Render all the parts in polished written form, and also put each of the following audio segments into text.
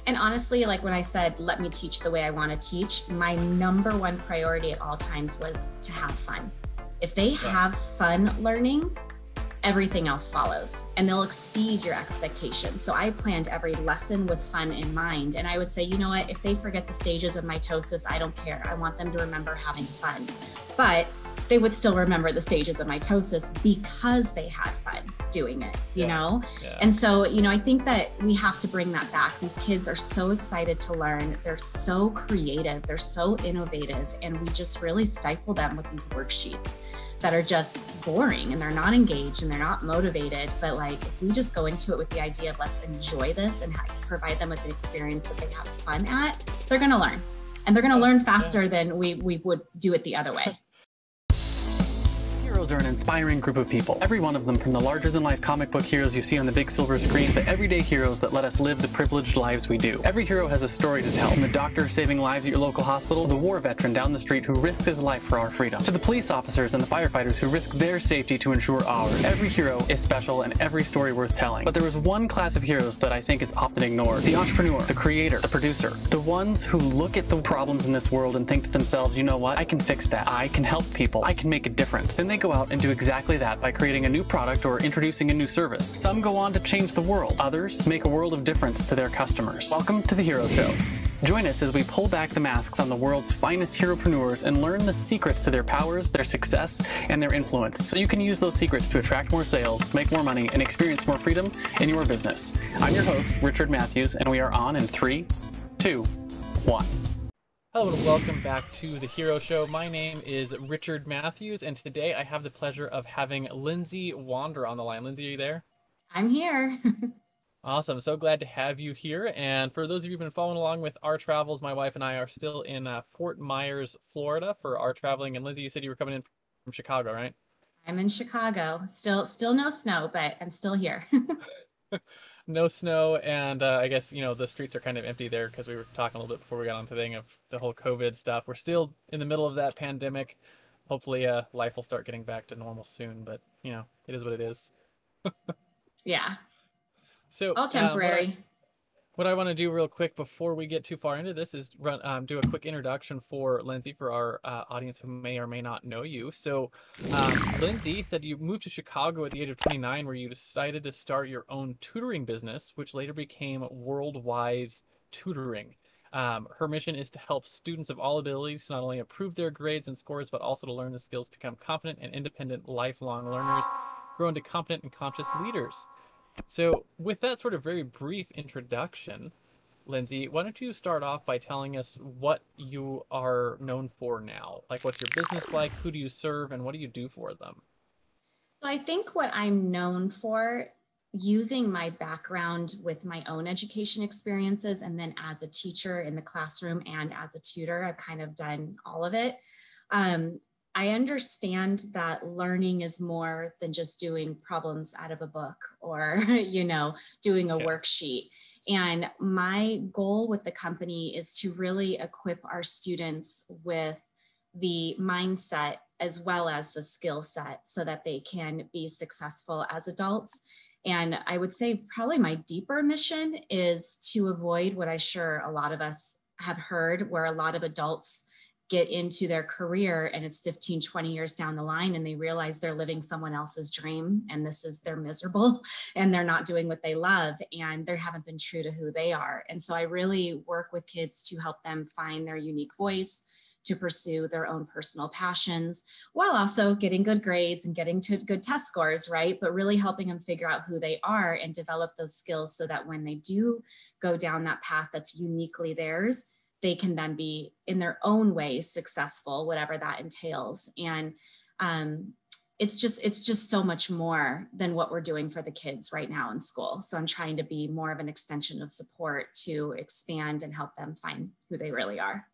And honestly, like when I said, let me teach the way I want to teach, my number one priority at all times was to have fun. If they have fun learning, everything else follows and they'll exceed your expectations. So I planned every lesson with fun in mind. And I would say, you know what, if they forget the stages of mitosis, I don't care. I want them to remember having fun. But they would still remember the stages of mitosis because they had fun doing it, you know? Yeah. And so, you know, I think that we have to bring that back. These kids are so excited to learn. They're so creative. They're so innovative. And we just really stifle them with these worksheets that are just boring and they're not engaged and they're not motivated. But like, if we just go into it with the idea of let's enjoy this and provide them with an experience that they have fun at, they're going to learn. And they're going to learn faster than we would do it the other way. Heroes are an inspiring group of people. Every one of them, from the larger-than-life comic book heroes you see on the big silver screen, to everyday heroes that let us live the privileged lives we do. Every hero has a story to tell. From the doctor saving lives at your local hospital, to the war veteran down the street who risked his life for our freedom, to the police officers and the firefighters who risk their safety to ensure ours. Every hero is special and every story worth telling. But there is one class of heroes that I think is often ignored. The entrepreneur, the creator, the producer. The ones who look at the problems in this world and think to themselves, you know what, I can fix that. I can help people. I can make a difference. Then they go out and do exactly that by creating a new product or introducing a new service. Some go on to change the world. Others make a world of difference to their customers. Welcome to The Hero Show. Join us as we pull back the masks on the world's finest heropreneurs and learn the secrets to their powers, their success, and their influence, so you can use those secrets to attract more sales, make more money, and experience more freedom in your business. I'm your host, Richard Matthews, and we are on in 3, 2, 1. Hello and welcome back to The Hero Show. My name is Richard Matthews, and today I have the pleasure of having Lindsey Wander on the line. Lindsey, are you there? I'm here. Awesome. So glad to have you here. And for those of you who've been following along with our travels, my wife and I are still in Fort Myers, Florida for our traveling. And Lindsey, you said you were coming in from Chicago, right? I'm in Chicago. Still no snow, but I'm still here. No snow, and I guess, you know, the streets are kind of empty there because we were talking a little bit before we got on the thing of the whole COVID stuff. We're still in the middle of that pandemic. Hopefully life will start getting back to normal soon, but, you know, it is what it is. Yeah. So all temporary. What I want to do real quick before we get too far into this is do a quick introduction for Lindsey for our audience who may or may not know you. So Lindsey said you moved to Chicago at the age of 29, where you decided to start your own tutoring business, which later became Worldwise Tutoring. Her mission is to help students of all abilities to not only improve their grades and scores, but also to learn the skills to become confident and independent lifelong learners, grow into competent and conscious leaders. So with that sort of very brief introduction, Lindsey, why don't you start off by telling us what you are known for now? Like, what's your business like? Who do you serve? And what do you do for them? So I think what I'm known for, using my background with my own education experiences, and then as a teacher in the classroom and as a tutor, I've kind of done all of it. I understand that learning is more than just doing problems out of a book or, you know, doing a worksheet. And my goal with the company is to really equip our students with the mindset as well as the skill set so that they can be successful as adults. And I would say probably my deeper mission is to avoid what I'm sure a lot of us have heard, where a lot of adults get into their career and it's 15, 20 years down the line and they realize they're living someone else's dream and they're miserable and they're not doing what they love and they haven't been true to who they are. And so I really work with kids to help them find their unique voice, to pursue their own personal passions, while also getting good grades and getting to good test scores, right? But really helping them figure out who they are and develop those skills so that when they do go down that path that's uniquely theirs, they can then be in their own way successful, whatever that entails. And it's just so much more than what we're doing for the kids right now in school. So I'm trying to be more of an extension of support to expand and help them find who they really are.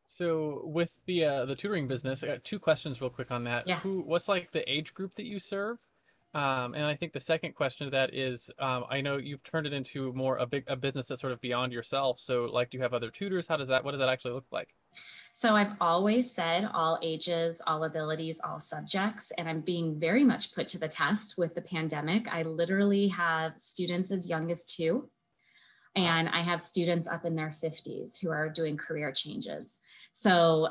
So with the tutoring business, I got two questions real quick on that. Yeah. What's like the age group that you serve? And I think the second question to that is, I know you've turned it into more a business that's sort of beyond yourself. So like, do you have other tutors? What does that actually look like? So I've always said all ages, all abilities, all subjects, and I'm being very much put to the test with the pandemic. I literally have students as young as 2. And I have students up in their 50s who are doing career changes. So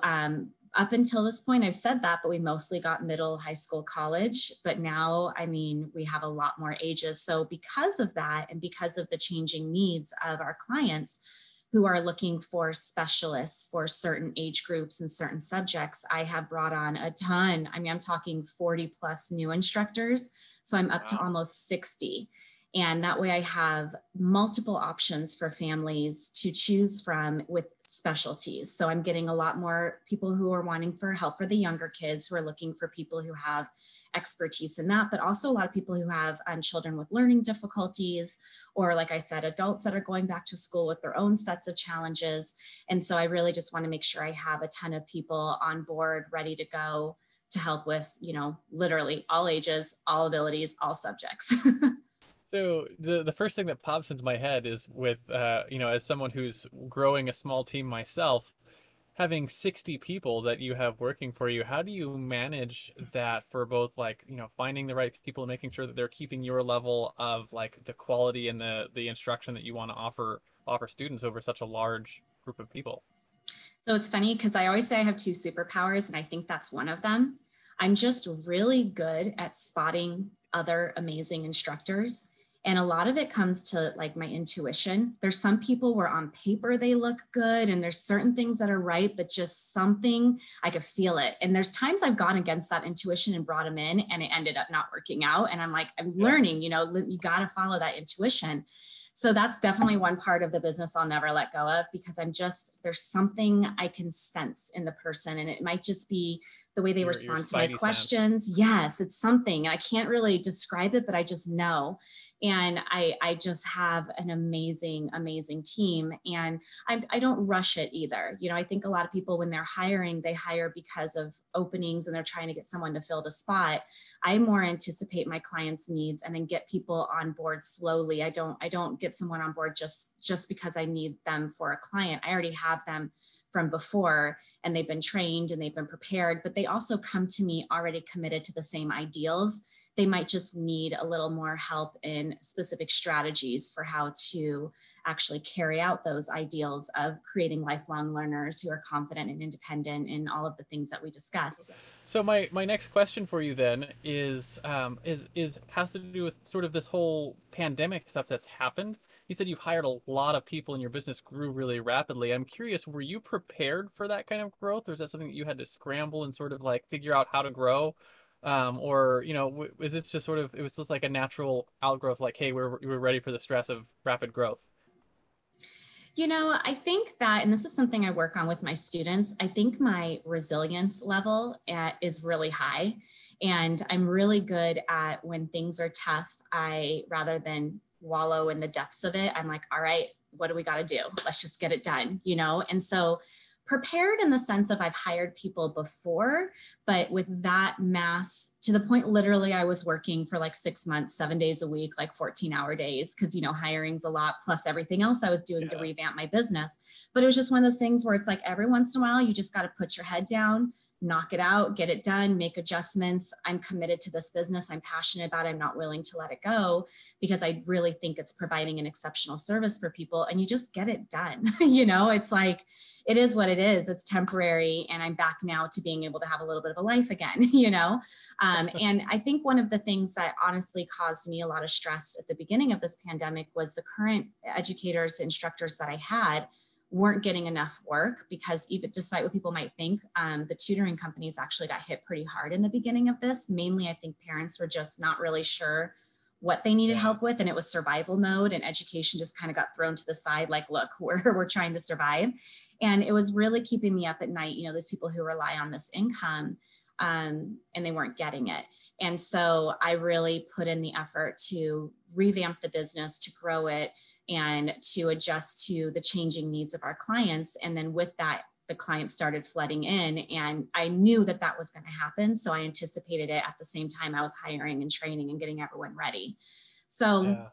up until this point, I've said that, but we mostly got middle, high school, college. But now, I mean, we have a lot more ages. So because of that, and because of the changing needs of our clients who are looking for specialists for certain age groups and certain subjects, I have brought on a ton. I mean, I'm talking 40 plus new instructors. So I'm up to almost 60. And that way I have multiple options for families to choose from with specialties. So I'm getting a lot more people who are wanting for help for the younger kids, who are looking for people who have expertise in that, but also a lot of people who have children with learning difficulties, or like I said, adults that are going back to school with their own sets of challenges. And so I really just want to make sure I have a ton of people on board ready to go to help with, you know, literally all ages, all abilities, all subjects. So the first thing that pops into my head is with, you know, as someone who's growing a small team myself, having 60 people that you have working for you, how do you manage that for both, like, you know, finding the right people and making sure that they're keeping your level of like the quality and the instruction that you want to offer students over such a large group of people? So it's funny because I always say I have two superpowers, and I think that's one of them. I'm just really good at spotting other amazing instructors. And a lot of it comes to like my intuition. There's some people where on paper they look good and there's certain things that are right, but just something, I could feel it. And there's times I've gone against that intuition and brought them in and it ended up not working out. And I'm like, I'm learning, you know, you got to follow that intuition. So that's definitely one part of the business I'll never let go of, because I'm just, there's something I can sense in the person, and it might just be the way they respond to my questions. Yes, it's something. I can't really describe it, but I just know. And I just have an amazing, amazing team. And I don't rush it either. You know, I think a lot of people, when they're hiring, they hire because of openings and they're trying to get someone to fill the spot. I more anticipate my clients' needs and then get people on board slowly. I don't get someone on board just because I need them for a client. I already have them from before, and they've been trained and they've been prepared, but they also come to me already committed to the same ideals. They might just need a little more help in specific strategies for how to actually carry out those ideals of creating lifelong learners who are confident and independent in all of the things that we discussed. So my next question for you then is has to do with sort of this whole pandemic stuff that's happened. You said you've hired a lot of people and your business grew really rapidly. I'm curious, were you prepared for that kind of growth, or is that something that you had to scramble and sort of like figure out how to grow? Or, you know, is this just sort of, it was just like a natural outgrowth, like, hey, we're ready for the stress of rapid growth? You know, I think that, and this is something I work on with my students, I think my resilience level is really high. And I'm really good at when things are tough, rather than wallow in the depths of it, I'm like, all right, what do we got to do? Let's just get it done, you know? And so prepared in the sense of I've hired people before, but with that mass to the point, literally I was working for like 6 months, 7 days a week, like 14-hour days. Cause you know, hiring's a lot plus everything else I was doing to revamp my business. But it was just one of those things where it's like every once in a while, you just got to put your head down, knock it out, get it done, make adjustments. I'm committed to this business. I'm passionate about it. I'm not willing to let it go because I really think it's providing an exceptional service for people, and you just get it done. You know, it's like, it is what it is. It's temporary. And I'm back now to being able to have a little bit of a life again, you know? And I think one of the things that honestly caused me a lot of stress at the beginning of this pandemic was the current educators, the instructors that I had weren't getting enough work, because even despite what people might think, the tutoring companies actually got hit pretty hard in the beginning of this. Mainly, I think parents were just not really sure what they needed help with, and it was survival mode, and education just kind of got thrown to the side, like, look, we're trying to survive. And it was really keeping me up at night, you know, those people who rely on this income, and they weren't getting it. And so I really put in the effort to revamp the business, to grow it, and to adjust to the changing needs of our clients. And then with that, the clients started flooding in, and I knew that that was going to happen. So I anticipated it at the same time I was hiring and training and getting everyone ready. So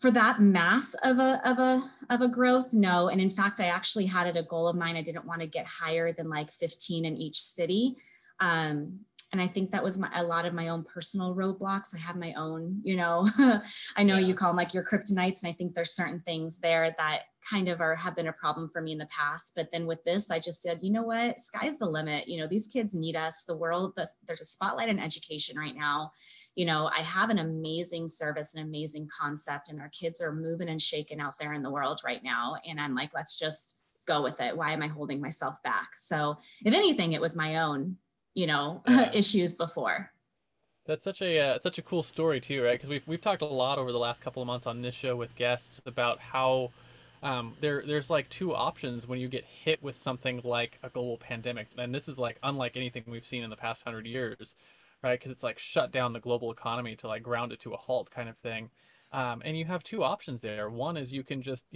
for that mass of a growth, no. And in fact, I actually had it a goal of mine. I didn't want to get higher than like 15 in each city. And I think that was a lot of my own personal roadblocks. I have my own, I know you call them like your kryptonites. And I think there's certain things there that kind of have been a problem for me in the past. But then with this, I just said, you know what, sky's the limit. These kids need us. There's a spotlight in education right now. I have an amazing service, an amazing concept, and our kids are moving and shaking out there in the world right now. And I'm like, let's just go with it. Why am I holding myself back? So if anything, it was my own, issues before. That's such a cool story too, right? Because we've talked a lot over the last couple of months on this show with guests about how there's like two options when you get hit with something like a global pandemic, and this is like unlike anything we've seen in the past 100 years, right? Because it's like shut down the global economy to like ground it to a halt kind of thing. And you have two options there. One is you can just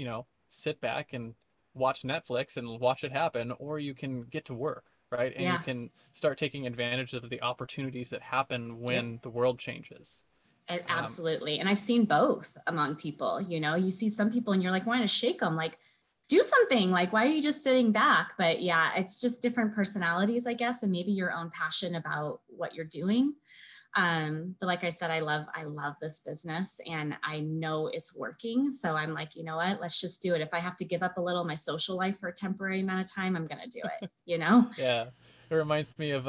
sit back and watch Netflix and watch it happen, or you can get to work, right? And you can start taking advantage of the opportunities that happen when the world changes. Absolutely. And I've seen both among people. You see some people and you're like, why not shake them? Like, do something. Like, why are you just sitting back? But yeah, it's just different personalities, I guess, and maybe your own passion about what you're doing. But like I said, I love this business and I know it's working. So I'm like, you know what, let's just do it. If I have to give up a little of my social life for a temporary amount of time, I'm going to do it, Yeah. It reminds me of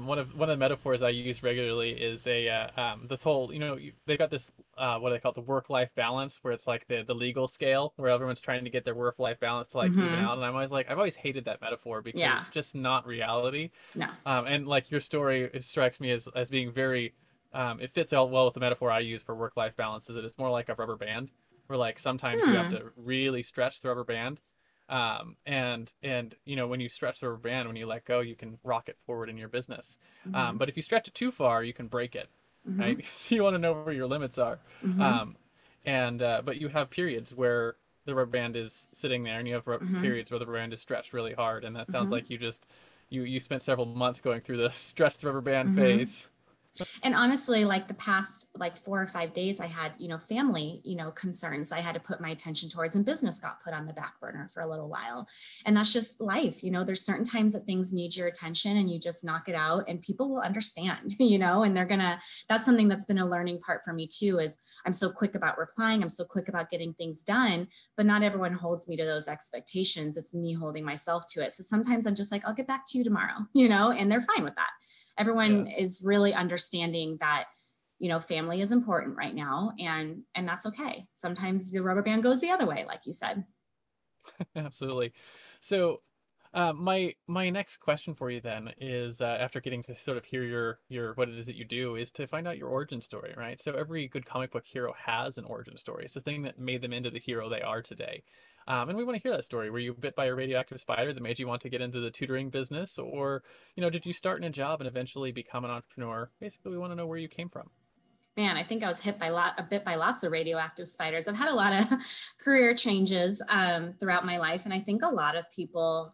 one of the metaphors I use regularly is this whole they've got this what do they call it, the work-life balance, where it's like the legal scale where everyone's trying to get their work-life balance to like even out, and I've always hated that metaphor because it's just not reality. No. And like your story, it strikes me as being very it fits out well with the metaphor I use for work-life balance, is that it's more like a rubber band, where like sometimes you have to really stretch the rubber band. And when you stretch the rubber band, when you let go, you can rock it forward in your business. But if you stretch it too far, you can break it, right? So you want to know where your limits are. But you have periods where the rubber band is sitting there, and you have periods where the rubber band is stretched really hard. And that sounds like you spent several months going through the stretch the rubber band phase. And honestly, like the past 4 or 5 days, I had, family, concerns I had to put my attention towards, and business got put on the back burner for a little while. And that's just life. There's certain times that things need your attention and you just knock it out, and people will understand, and that's something that's been a learning part for me too, is I'm so quick about replying. I'm so quick about getting things done, but not everyone holds me to those expectations. It's me holding myself to it. So sometimes I'm just like, I'll get back to you tomorrow, and they're fine with that. Everyone is really understanding that, family is important right now, and that's okay. Sometimes the rubber band goes the other way, like you said. Absolutely. So my next question for you then is, after getting to sort of hear your what it is that you do, is to find out your origin story, right? So every good comic book hero has an origin story. It's the thing that made them into the hero they are today. And we want to hear that story. Were you bit by a radioactive spider that made you want to get into the tutoring business? Or, did you start in a job and eventually become an entrepreneur? Basically, we want to know where you came from. Man, I think I was bit by lots of radioactive spiders. I've had a lot of career changes throughout my life. And I think a lot of people,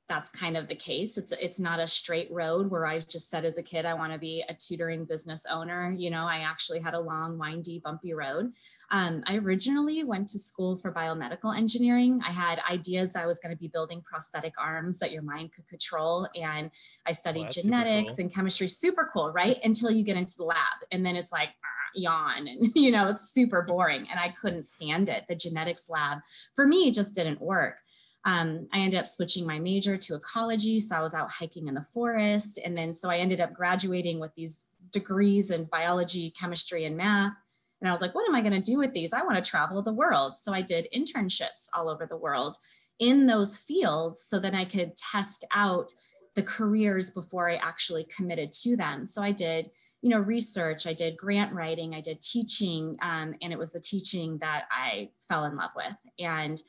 that's kind of the case. It's not a straight road where I just said as a kid, I want to be a tutoring business owner. I actually had a long, windy, bumpy road. I originally went to school for biomedical engineering. I had ideas that I was going to be building prosthetic arms that your mind could control. And I studied genetics and chemistry. Super cool, right? Until you get into the lab. And then it's like, yawn. And, it's super boring. And I couldn't stand it. The genetics lab for me just didn't work. I ended up switching my major to ecology. So I was out hiking in the forest. And then, so I ended up graduating with these degrees in biology, chemistry, and math. And I was like, what am I going to do with these? I want to travel the world. So I did internships all over the world in those fields so that I could test out the careers before I actually committed to them. So I did, research, I did grant writing, I did teaching, and it was the teaching that I fell in love with and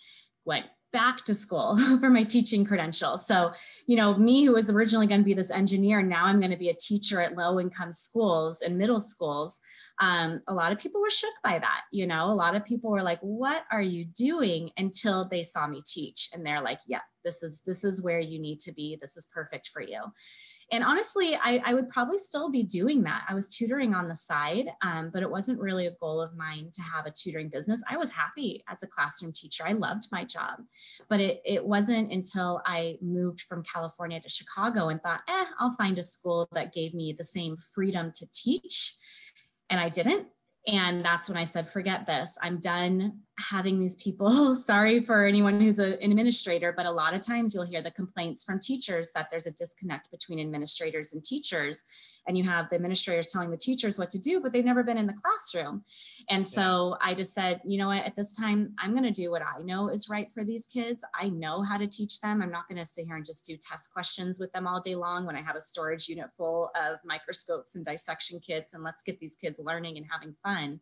went back to school for my teaching credentials. So, me who was originally going to be this engineer, now I'm going to be a teacher at low income schools and middle schools. A lot of people were shook by that. A lot of people were like, what are you doing? Until they saw me teach, and they're like, yeah, this is where you need to be. This is perfect for you. And honestly, I would probably still be doing that. I was tutoring on the side, but it wasn't really a goal of mine to have a tutoring business. I was happy as a classroom teacher. I loved my job, but it wasn't until I moved from California to Chicago and thought, I'll find a school that gave me the same freedom to teach. And I didn't. And that's when I said, forget this. I'm done having these people. Sorry for anyone who's an administrator, but a lot of times you'll hear the complaints from teachers that there's a disconnect between administrators and teachers. And you have the administrators telling the teachers what to do, but they've never been in the classroom. And so I just said, you know what, at this time, I'm going to do what I know is right for these kids. I know how to teach them. I'm not going to sit here and just do test questions with them all day long when I have a storage unit full of microscopes and dissection kits, and let's get these kids learning and having fun.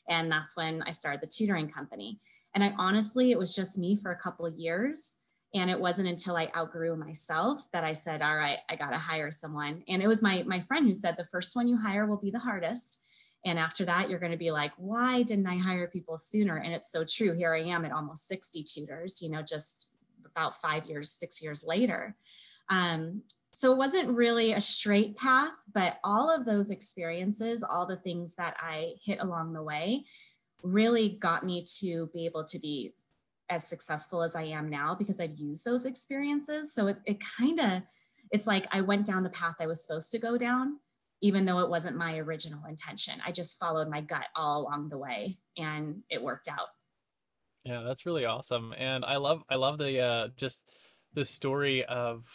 And that's when I started the tutoring company. And it was just me for a couple of years. And it wasn't until I outgrew myself that I said, all right, I got to hire someone. And it was my friend who said, the first one you hire will be the hardest. And after that, you're going to be like, why didn't I hire people sooner? And it's so true. Here I am at almost 60 tutors, just about 6 years later. So it wasn't really a straight path, but all of those experiences, all the things that I hit along the way really got me to be able to be as successful as I am now, because I've used those experiences. So it's like I went down the path I was supposed to go down, even though it wasn't my original intention. I just followed my gut all along the way, and it worked out. Yeah, that's really awesome. And I love the just the story of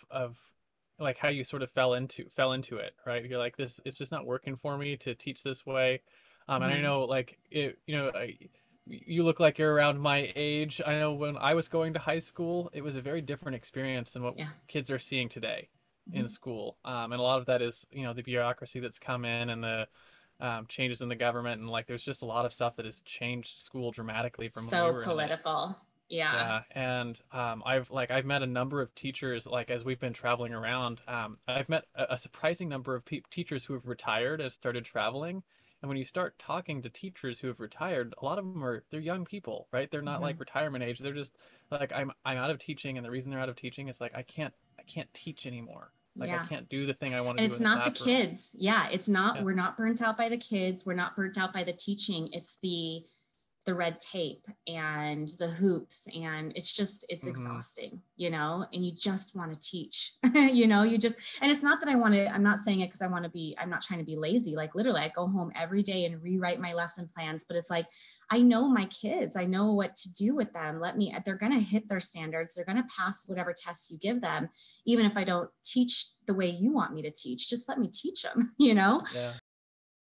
like how you sort of fell into it, right? You're like, this, it's just not working for me to teach this way. And I know, like, you look like you're around my age. I know when I was going to high school, it was a very different experience than what kids are seeing today in school. And a lot of that is, the bureaucracy that's come in, and the changes in the government, and like there's just a lot of stuff that has changed school dramatically from when we were political. Yeah. And I've met a number of teachers, like, as we've been traveling around. I've met a surprising number of teachers who have retired and started traveling. And when you start talking to teachers who have retired, a lot of them they're young people, right? They're not like retirement age. They're just like, I'm out of teaching, and the reason they're out of teaching is like I can't teach anymore. Like I can't do the thing I want to do. And it's not the kids. Yeah, it's not. We're not burnt out by the kids. We're not burnt out by the teaching. It's the red tape and the hoops, and it's exhausting, and you just want to teach, and it's not that I'm not saying it because I'm not trying to be lazy. Like, literally, I go home every day and rewrite my lesson plans, but it's like, I know my kids, I know what to do with them. They're going to hit their standards. They're going to pass whatever tests you give them. Even if I don't teach the way you want me to teach, just let me teach them, Yeah.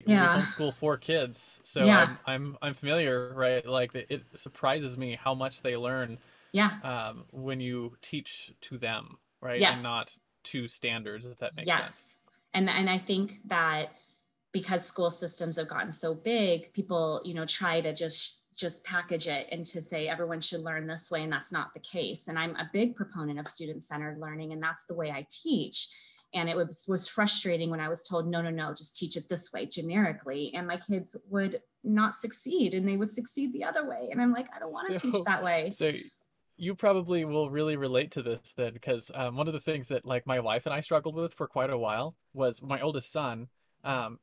We homeschool 4 kids, so I'm familiar, right? Like, it surprises me how much they learn when you teach to them, right? And not to standards, if that makes sense. And I think that because school systems have gotten so big, people try to just package it and to say everyone should learn this way, and that's not the case. And I'm a big proponent of student-centered learning, and that's the way I teach. And it was frustrating when I was told, no, just teach it this way generically. And my kids would not succeed, and they would succeed the other way. And I'm like, I don't want to teach that way. So you probably will really relate to this then, because one of the things that, like, my wife and I struggled with for quite a while was my oldest son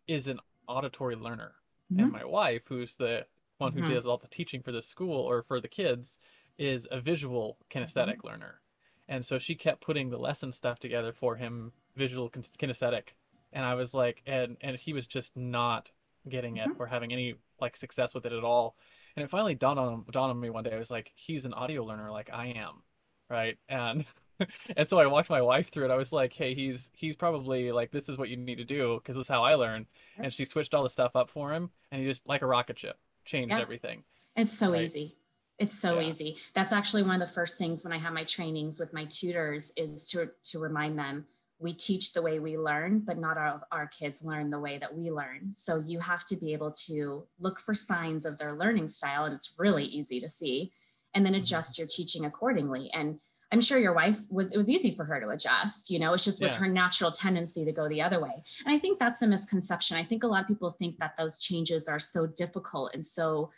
is an auditory learner. And my wife, who's the one who does all the teaching for the school or for the kids, is a visual kinesthetic learner. And so she kept putting the lesson stuff together for him, visual kinesthetic, and I was like, and he was just not getting it or having any like success with it at all. And it finally dawned on me one day. I was like, he's an audio learner like I am, right? And and so I walked my wife through it. I was like, hey, he's probably like, this is what you need to do because this is how I learn. And she switched all the stuff up for him, and he just, like a rocket ship, changed everything. It's so easy. It's so easy. That's actually one of the first things when I have my trainings with my tutors is to remind them, we teach the way we learn, but not all of our kids learn the way that we learn. So you have to be able to look for signs of their learning style, and it's really easy to see, and then adjust your teaching accordingly. And I'm sure your wife it was easy for her to adjust, it just was her natural tendency to go the other way. And I think that's the misconception. I think a lot of people think that those changes are so difficult and so,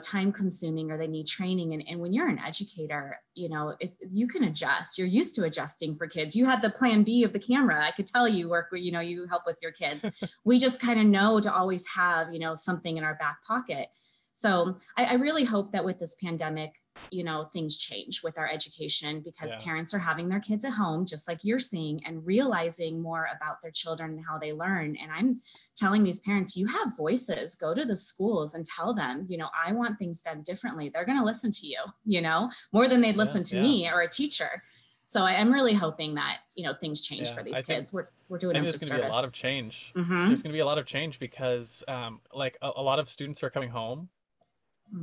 time consuming, or they need training. And when you're an educator, if you can adjust, you're used to adjusting for kids. You had the plan B of the camera. I could tell you work, you help with your kids. We just kind of know to always have, something in our back pocket. So I really hope that with this pandemic, things change with our education, because parents are having their kids at home, just like you're seeing, and realizing more about their children and how they learn. And I'm telling these parents, you have voices, go to the schools and tell them, I want things done differently. They're going to listen to you, more than they'd listen to me or a teacher. So I'm really hoping that, things change for these kids. We're doing them a disservice. There's going to be a lot of change. Mm-hmm. There's going to be a lot of change because like a lot of students are coming home.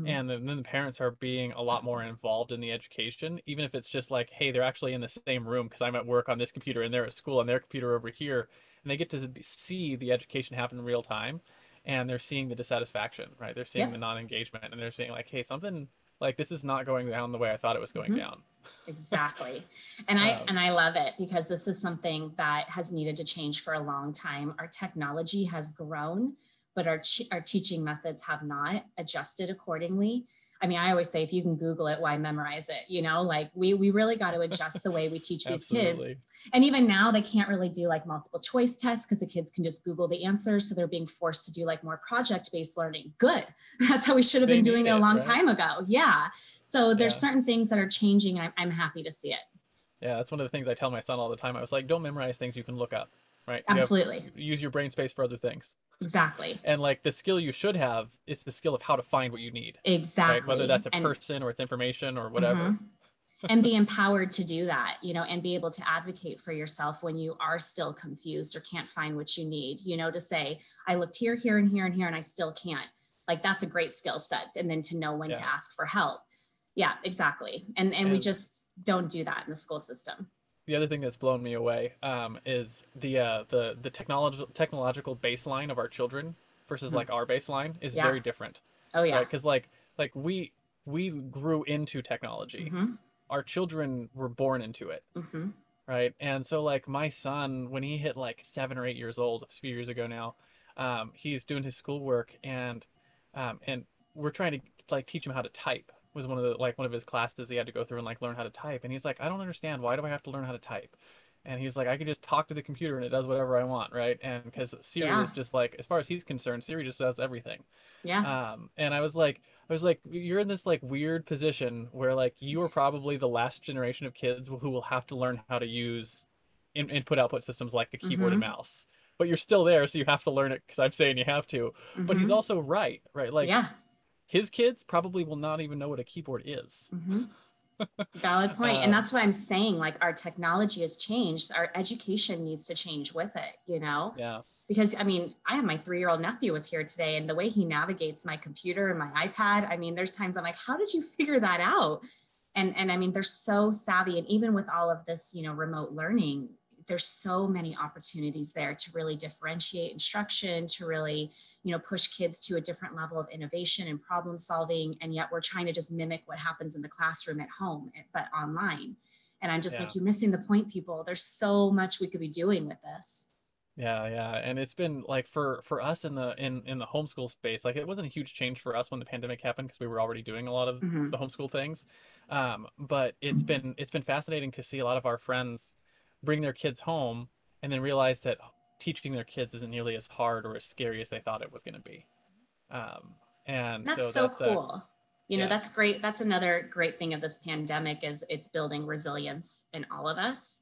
And then the parents are being a lot more involved in the education, even if it's just like, hey, they're actually in the same room because I'm at work on this computer and they're at school on their computer over here. And they get to see the education happen in real time, and they're seeing the dissatisfaction, right? They're seeing the non-engagement, and they're saying like, hey, something like this is not going down the way I thought it was going down. Exactly. And I love it, because this is something that has needed to change for a long time. Our technology has grown, but our teaching methods have not adjusted accordingly. I mean, I always say, if you can Google it, why memorize it? Like we really got to adjust the way we teach these kids. And even now they can't really do like multiple choice tests, because the kids can just Google the answers. So they're being forced to do like more project-based learning. Good. That's how we should have been doing it a long time ago. Yeah. So there's certain things that are changing. I'm happy to see it. Yeah. That's one of the things I tell my son all the time. I was like, don't memorize things you can look up. Right. Absolutely. Use your brain space for other things. Exactly. And like the skill you should have is the skill of how to find what you need. Exactly. Right? Whether that's a person or it's information or whatever. And be empowered to do that, and be able to advocate for yourself when you are still confused or can't find what you need, to say, I looked here, here, and here, and here, and I still can't. Like, that's a great skill set. And then to know when to ask for help. Yeah, exactly. And we just don't do that in the school system. The other thing that's blown me away is the technological baseline of our children versus like our baseline is very different. Oh yeah. Because like we grew into technology. Our children were born into it. Right. And so like my son, when he hit like 7 or 8 years old, a few years ago now, he's doing his schoolwork, and we're trying to like teach him how to type. Was one of his classes he had to go through and like learn how to type. And he's like, I don't understand. Why do I have to learn how to type? And he's like, I can just talk to the computer and it does whatever I want, right? And because Siri is just like, as far as he's concerned, Siri just does everything. Yeah. And I was like, you're in this like weird position where like you are probably the last generation of kids who will have to learn how to use input-output systems like a keyboard and mouse. But you're still there, so you have to learn it because I'm saying you have to. But he's also right? Like, his kids probably will not even know what a keyboard is. Valid point. And that's why I'm saying, like, our technology has changed. Our education needs to change with it, Yeah. Because, I mean, I have my 3-year-old nephew was here today, and the way he navigates my computer and my iPad, I mean, there's times I'm like, how did you figure that out? And I mean, they're so savvy. And even with all of this, remote learning, there's so many opportunities there to really differentiate instruction, to really, push kids to a different level of innovation and problem solving. And yet we're trying to just mimic what happens in the classroom at home, but online. And I'm just like, you're missing the point, people. There's so much we could be doing with this. Yeah. And it's been like for us in the homeschool space, like it wasn't a huge change for us when the pandemic happened because we were already doing a lot of the homeschool things. But it's been fascinating to see a lot of our friends bring their kids home and then realize that teaching their kids isn't nearly as hard or as scary as they thought it was going to be. And that's so cool. That's great. That's another great thing of this pandemic is it's building resilience in all of us.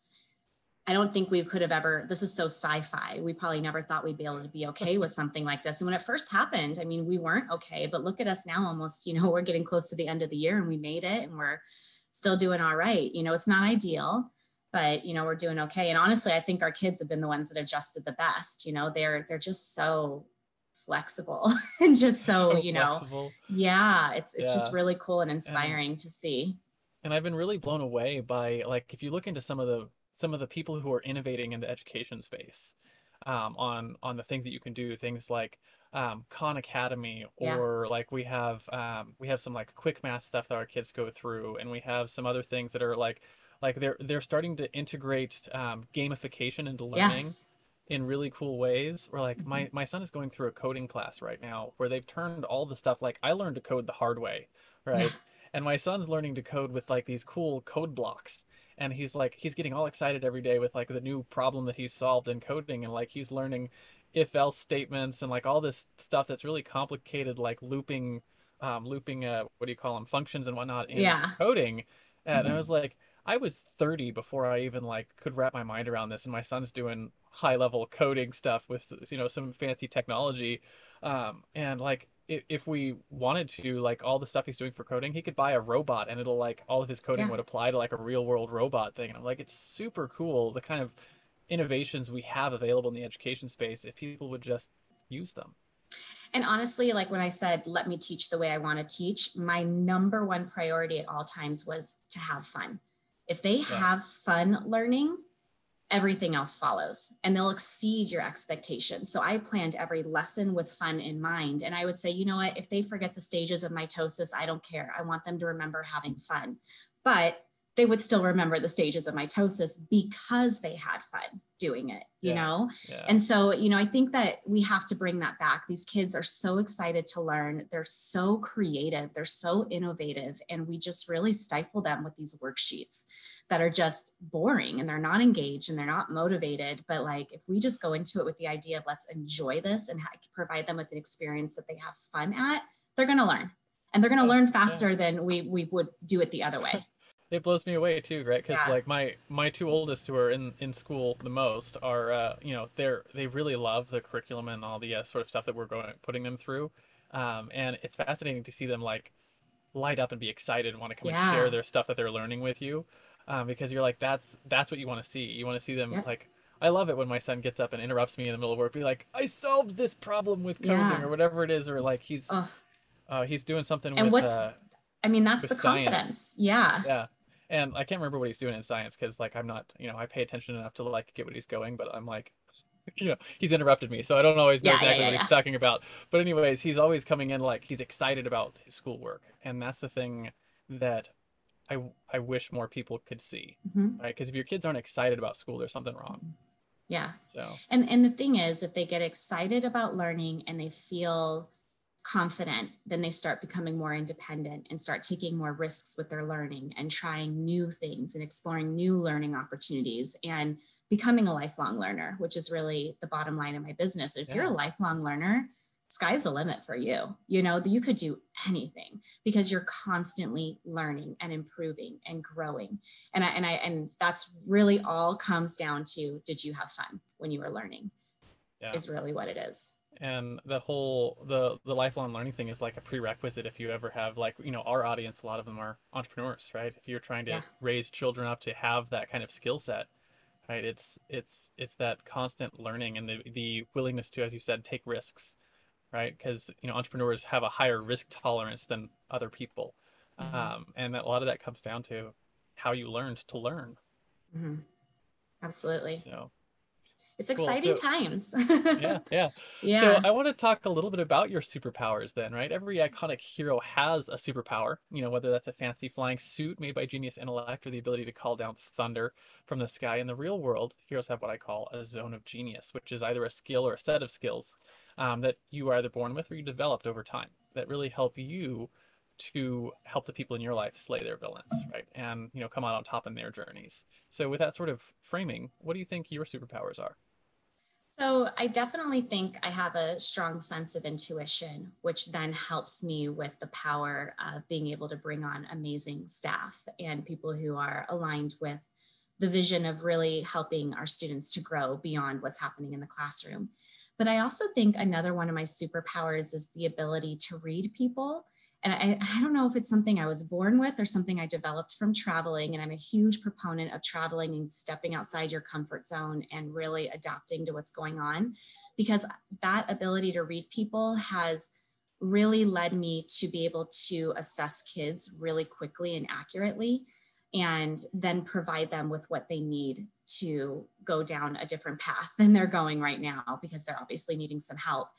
I don't think we could have ever, this is so sci-fi. We probably never thought we'd be able to be okay with something like this. And when it first happened, I mean, we weren't okay, but look at us now almost, we're getting close to the end of the year and we made it and we're still doing all right. It's not ideal, but, we're doing okay. And honestly, I think our kids have been the ones that adjusted the best. They're just so flexible and just so flexible. It's just really cool and inspiring to see. And I've been really blown away by, like, if you look into some of the people who are innovating in the education space, on the things that you can do, things like Khan Academy, or like we have some like quick math stuff that our kids go through, and we have some other things that are like they're starting to integrate gamification into learning in really cool ways. Where like my son is going through a coding class right now where they've turned all the stuff, like I learned to code the hard way, Yeah. right? And my son's learning to code with like these cool code blocks. And he's getting all excited every day with like the new problem that he's solved in coding, and like he's learning if else statements and like all this stuff that's really complicated, like looping what do you call them, functions and whatnot in Yeah. coding. And I Mhm. was like, I was 30 before I even like could wrap my mind around this, and my son's doing high level coding stuff with some fancy technology. And like if we wanted to, like all the stuff he's doing for coding, he could buy a robot and it'll like all of his coding Yeah. would apply to like a real world robot thing. And I'm like, it's super cool the kind of innovations we have available in the education space if people would just use them. And honestly, like when I said, let me teach the way I want to teach, my number one priority at all times was to have fun. If they Yeah. have fun learning, everything else follows and they'll exceed your expectations. So I planned every lesson with fun in mind. And I would say, you know what, if they forget the stages of mitosis, I don't care. I want them to remember having fun. But they would still remember the stages of mitosis because they had fun doing it, you Yeah. know? Yeah. And so, I think that we have to bring that back. These kids are so excited to learn. They're so creative. They're so innovative. And we just really stifle them with these worksheets that are just boring and they're not engaged and they're not motivated. But like, if we just go into it with the idea of let's enjoy this and provide them with an experience that they have fun at, they're going to learn, and they're going to learn faster than we would do it the other way. It blows me away too, right? Because Yeah. like my two oldest who are in school the most are they really love the curriculum and all the sort of stuff that we're putting them through, and it's fascinating to see them like light up and be excited and want to come and share Yeah. their stuff that they're learning with you, because you're like that's what you want to see. You want to see them Yep. like. I love it when my son gets up and interrupts me in the middle of work, be like, "I solved this problem with coding," Yeah. or whatever it is, or like Oh, he's doing something and that's with the science. confidence. Yeah. Yeah. And I can't remember what he's doing in science because like I'm not, I pay attention enough to like get what he's going, but I'm like, he's interrupted me, so I don't always know Yeah. Yeah. exactly Yeah. what he's Yeah. talking about. But anyways, he's always coming in like he's excited about his schoolwork, and that's the thing that I wish more people could see, Mhm. right? Because if your kids aren't excited about school, there's something wrong. Yeah. So And the thing is, if they get excited about learning and they feel confident, then they start becoming more independent and start taking more risks with their learning and trying new things and exploring new learning opportunities and becoming a lifelong learner, which is really the bottom line of my business. If you're a yeah, lifelong learner, sky's the limit for you. You could do anything because you're constantly learning and improving and growing. And that's really all comes down to, did you have fun when you were learning, yeah. is really what it is. And that whole the lifelong learning thing is like a prerequisite if you ever have like our audience, a lot of them are entrepreneurs, right? If you're trying to Yeah. raise children up to have that kind of skill set, right? It's that constant learning and the willingness to, as you said, take risks, right? Because entrepreneurs have a higher risk tolerance than other people, Mm-hmm. and a lot of that comes down to how you learned to learn. Mm-hmm. Absolutely. So It's cool. exciting So times. yeah, yeah. So Yeah. I want to talk a little bit about your superpowers then, right? Every iconic hero has a superpower, whether that's a fancy flying suit made by genius intellect or the ability to call down thunder from the sky. In the real world, heroes have what I call a zone of genius, which is either a skill or a set of skills that you are either born with or you developed over time that really help you to help the people in your life slay their villains, right? And, come out on top in their journeys. So with that sort of framing, what do you think your superpowers are? So I definitely think I have a strong sense of intuition, which then helps me with the power of being able to bring on amazing staff and people who are aligned with the vision of really helping our students to grow beyond what's happening in the classroom. But I also think another one of my superpowers is the ability to read people. And I don't know if it's something I was born with or something I developed from traveling. And I'm a huge proponent of traveling and stepping outside your comfort zone and really adapting to what's going on, because that ability to read people has really led me to be able to assess kids really quickly and accurately, and then provide them with what they need to go down a different path than they're going right now, because they're obviously needing some help.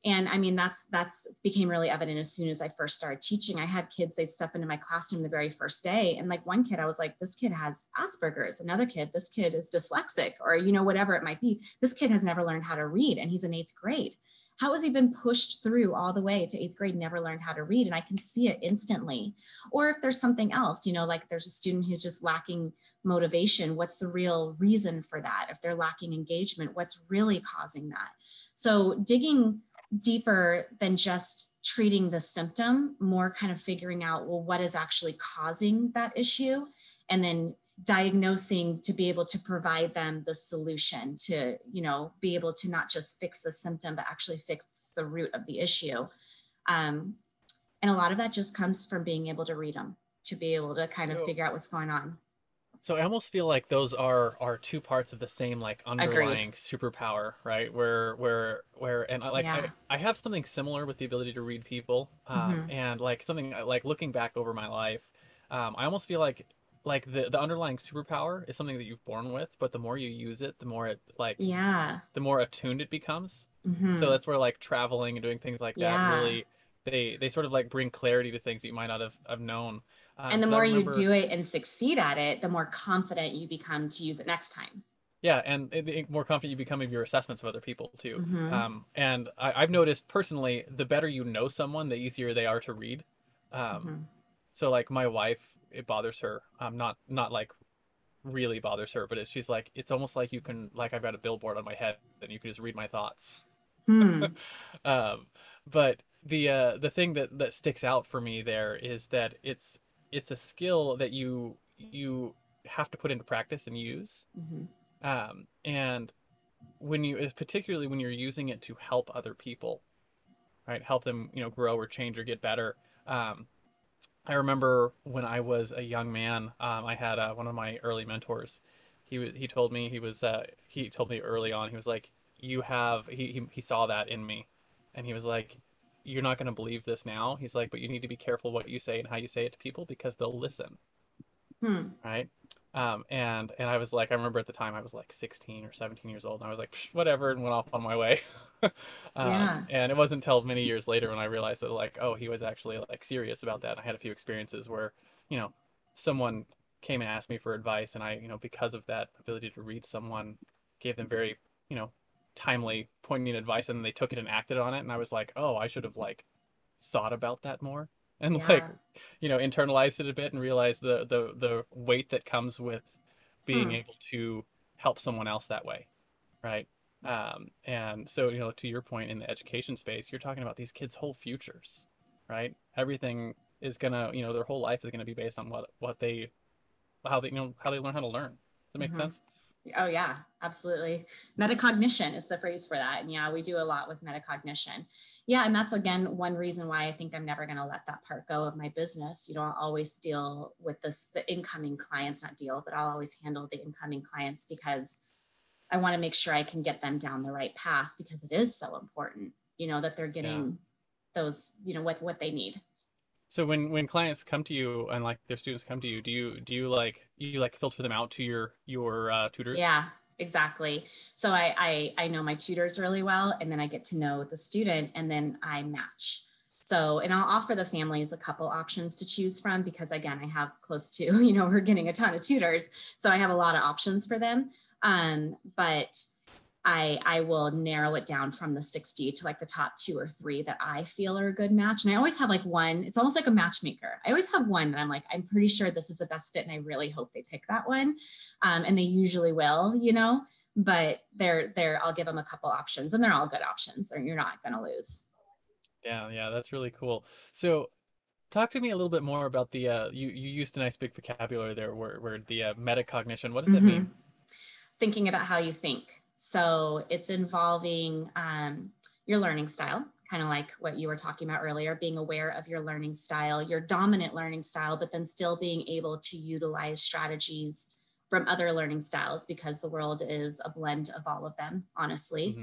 And I mean, that's became really evident as soon as I first started teaching. I had kids, they'd step into my classroom the very first day. And like one kid, I was like, this kid has Asperger's. Another kid, this kid is dyslexic, or, you know, whatever it might be. This kid has never learned how to read, and he's in 8th grade. How has he been pushed through all the way to 8th grade, never learned how to read? And I can see it instantly. Or if there's something else, you know, like there's a student who's just lacking motivation, what's the real reason for that? If they're lacking engagement, what's really causing that? So digging deeper than just treating the symptom, more kind of figuring out, well, what is actually causing that issue? And then diagnosing to be able to provide them the solution to, you know, be able to not just fix the symptom, but actually fix the root of the issue. And a lot of that just comes from being able to read them, to be able to kind of figure out what's going on. So I almost feel like those are two parts of the same like underlying Agreed. superpower, right? Where and I have something similar with the ability to read people, and like something like looking back over my life, I almost feel like the underlying superpower is something that you've born with, but the more you use it, the more it like the more attuned it becomes. So that's where like traveling and doing things like that really they sort of like bring clarity to things that you might not have known. And the more you do it and succeed at it, the more confident you become to use it next time. Yeah, and the more confident you become of your assessments of other people too. And I've noticed personally, the better you know someone, the easier they are to read. So like my wife, it bothers her. Not like really bothers her, but she's like, it's almost like you can, like I've got a billboard on my head and you can just read my thoughts. But the thing that sticks out for me there is that it's a skill that you have to put into practice and use. And particularly when you're using it to help other people, right? Help them, you know, grow or change or get better. I remember when I was a young man, I had one of my early mentors. He told me early on, he was like, he saw that in me, and he was like, you're not going to believe this now. He's like, but you need to be careful what you say and how you say it to people because they'll listen. Right. And I was like, I remember at the time I was like 16 or 17 years old, and I was like, whatever, and went off on my way. And it wasn't until many years later when I realized that like, oh, he was actually like serious about that. I had a few experiences where, you know, someone came and asked me for advice, and I, you know, because of that ability to read someone, gave them very, you know, timely, poignant advice, and they took it and acted on it. And I was like, oh, I should have like thought about that more. And like, you know, internalized it a bit and realized the weight that comes with being able to help someone else that way, right? And so, you know, to your point in the education space, you're talking about these kids' whole futures, right? Everything is gonna, you know, their whole life is gonna be based on how they learn how to learn. Does that make sense? Oh yeah, absolutely. Metacognition is the phrase for that. And yeah, we do a lot with metacognition. Yeah. And that's again, one reason why I think I'm never going to let that part go of my business. You know, I'll always deal with the incoming clients, but I'll always handle the incoming clients because I want to make sure I can get them down the right path, because it is so important, you know, that they're getting those, you know, what they need. So when clients come to you and like their students come to you, do you filter them out to your tutors? Yeah, exactly. So I know my tutors really well, and then I get to know the student, and then I match. So, and I'll offer the families a couple options to choose from, because again, I have close to, you know, we're getting a ton of tutors. So I have a lot of options for them. But I will narrow it down from the 60 to like the top 2 or 3 that I feel are a good match. And I always have like one, it's almost like a matchmaker. I always have one that I'm like, I'm pretty sure this is the best fit, and I really hope they pick that one. And they usually will, you know, but I'll give them a couple options, and they're all good options, or you're not going to lose. Yeah, that's really cool. So talk to me a little bit more about the you used a nice big vocabulary there where the metacognition. What does that mean? Thinking about how you think. So it's involving your learning style, kind of like what you were talking about earlier, being aware of your learning style, your dominant learning style, but then still being able to utilize strategies from other learning styles, because the world is a blend of all of them, honestly.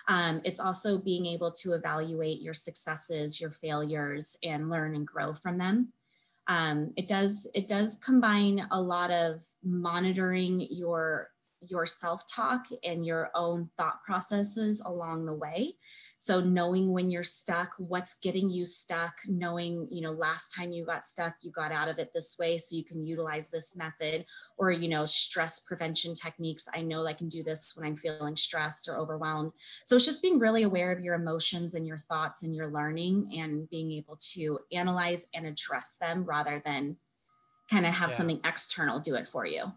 It's also being able to evaluate your successes, your failures, and learn and grow from them. It does combine a lot of monitoring your your self-talk and your own thought processes along the way. So knowing when you're stuck, what's getting you stuck, knowing, you know, last time you got stuck, you got out of it this way, so you can utilize this method, or, you know, stress prevention techniques. I know I can do this when I'm feeling stressed or overwhelmed. So it's just being really aware of your emotions and your thoughts and your learning, and being able to analyze and address them rather than kind of have something external do it for you.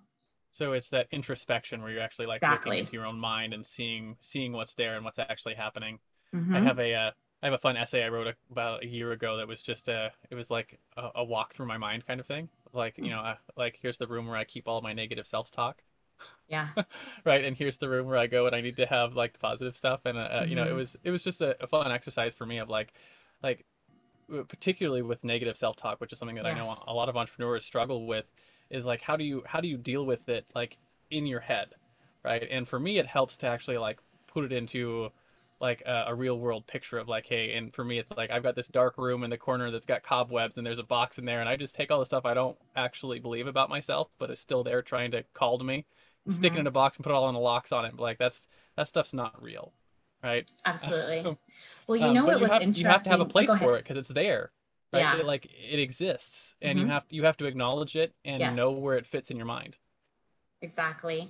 So it's that introspection where you're actually like looking into your own mind and seeing what's there and what's actually happening. I have a fun essay I wrote about a year ago that was just it was like a walk through my mind kind of thing. Like, you know, like here's the room where I keep all my negative self-talk. Yeah. Right. And here's the room where I go and I need to have like the positive stuff. And you know, it was just a fun exercise for me of like particularly with negative self-talk, which is something that I know a lot of entrepreneurs struggle with, is like how do you deal with it like in your head, right? And for me, it helps to actually like put it into like a real world picture of like, hey, and for me, it's like I've got this dark room in the corner that's got cobwebs and there's a box in there, and I just take all the stuff I don't actually believe about myself, but it's still there trying to call to me, stick it in a box and put all in the locks on it. But like that stuff's not real, right? Absolutely. Well, you know, but it was interesting. You have to have a place for it because it's there, right? Yeah. It exists, and you have to acknowledge it and know where it fits in your mind. Exactly.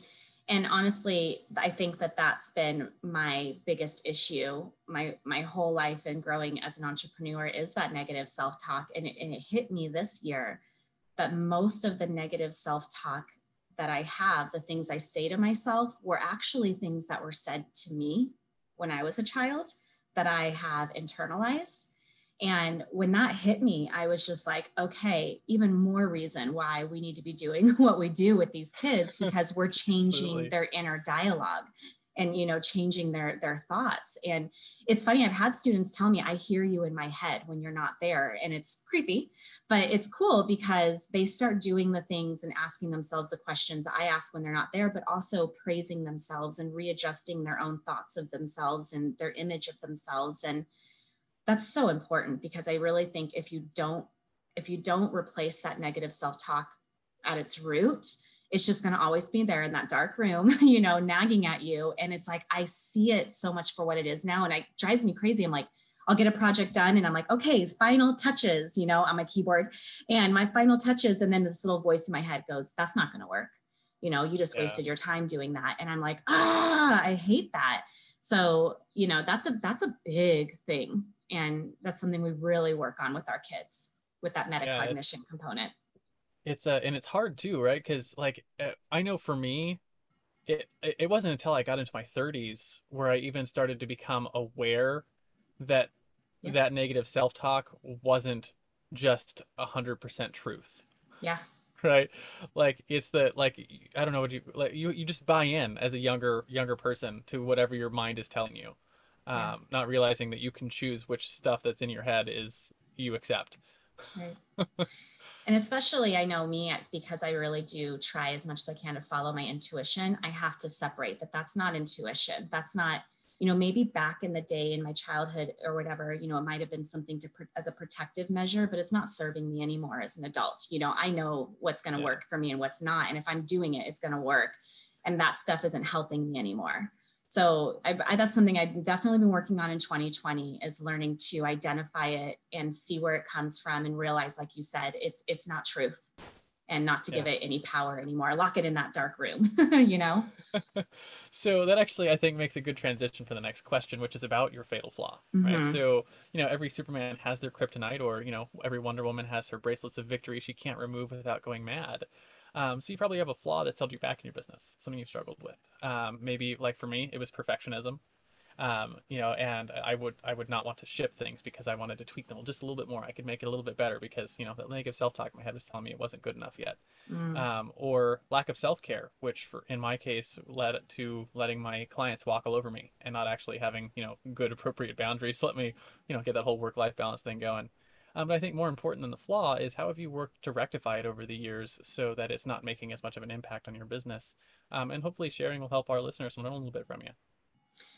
And honestly, I think that that's been my biggest issue my whole life and growing as an entrepreneur, is that negative self-talk. And it hit me this year that most of the negative self-talk that I have, the things I say to myself, were actually things that were said to me when I was a child that I have internalized. And when that hit me, I was just like, okay, even more reason why we need to be doing what we do with these kids, because we're changing their inner dialogue and, you know, changing their thoughts. And it's funny, I've had students tell me, I hear you in my head when you're not there. And it's creepy, but it's cool because they start doing the things and asking themselves the questions that I ask when they're not there, but also praising themselves and readjusting their own thoughts of themselves and their image of themselves. And that's so important, because I really think if you don't replace that negative self-talk at its root, it's just going to always be there in that dark room, you know, nagging at you. And it's like, I see it so much for what it is now. And it drives me crazy. I'm like, I'll get a project done and I'm like, okay, final touches, you know, on my keyboard, and my final touches. And then this little voice in my head goes, that's not going to work. You know, you just wasted your time doing that. And I'm like, I hate that. So, you know, that's a big thing. And that's something we really work on with our kids, with that metacognition component. And it's hard too, right? Because like I know for me, it wasn't until I got into my 30s where I even started to become aware that that negative self-talk wasn't just 100% truth. Yeah. Right? Like it's I don't know what you just buy in as a younger person to whatever your mind is telling you. Not realizing that you can choose which stuff that's in your head is you accept. Right. And especially, I know me, because I really do try as much as I can to follow my intuition. I have to separate that. That's not intuition. That's not, you know, maybe back in the day in my childhood or whatever, you know, it might've been something as a protective measure, but it's not serving me anymore as an adult. You know, I know what's going to work for me and what's not. And if I'm doing it, it's going to work. And that stuff isn't helping me anymore. So that's something I've definitely been working on in 2020, is learning to identify it and see where it comes from and realize, like you said, it's not truth, and not to give it any power anymore. Lock it in that dark room, you know? So that actually, I think, makes a good transition for the next question, which is about your fatal flaw, right? So, you know, every Superman has their kryptonite, or, you know, every Wonder Woman has her bracelets of victory she can't remove without going mad. So you probably have a flaw that's held you back in your business, something you've struggled with. Maybe like for me, it was perfectionism. You know, and I would not want to ship things because I wanted to tweak them just a little bit more. I could make it a little bit better because, you know, that negative self-talk in my head was telling me it wasn't good enough yet. Or lack of self-care, which in my case led to letting my clients walk all over me and not actually having, you know, good appropriate boundaries to let me, you know, get that whole work-life balance thing going. But I think more important than the flaw is how have you worked to rectify it over the years so that it's not making as much of an impact on your business. And hopefully sharing will help our listeners learn a little bit from you.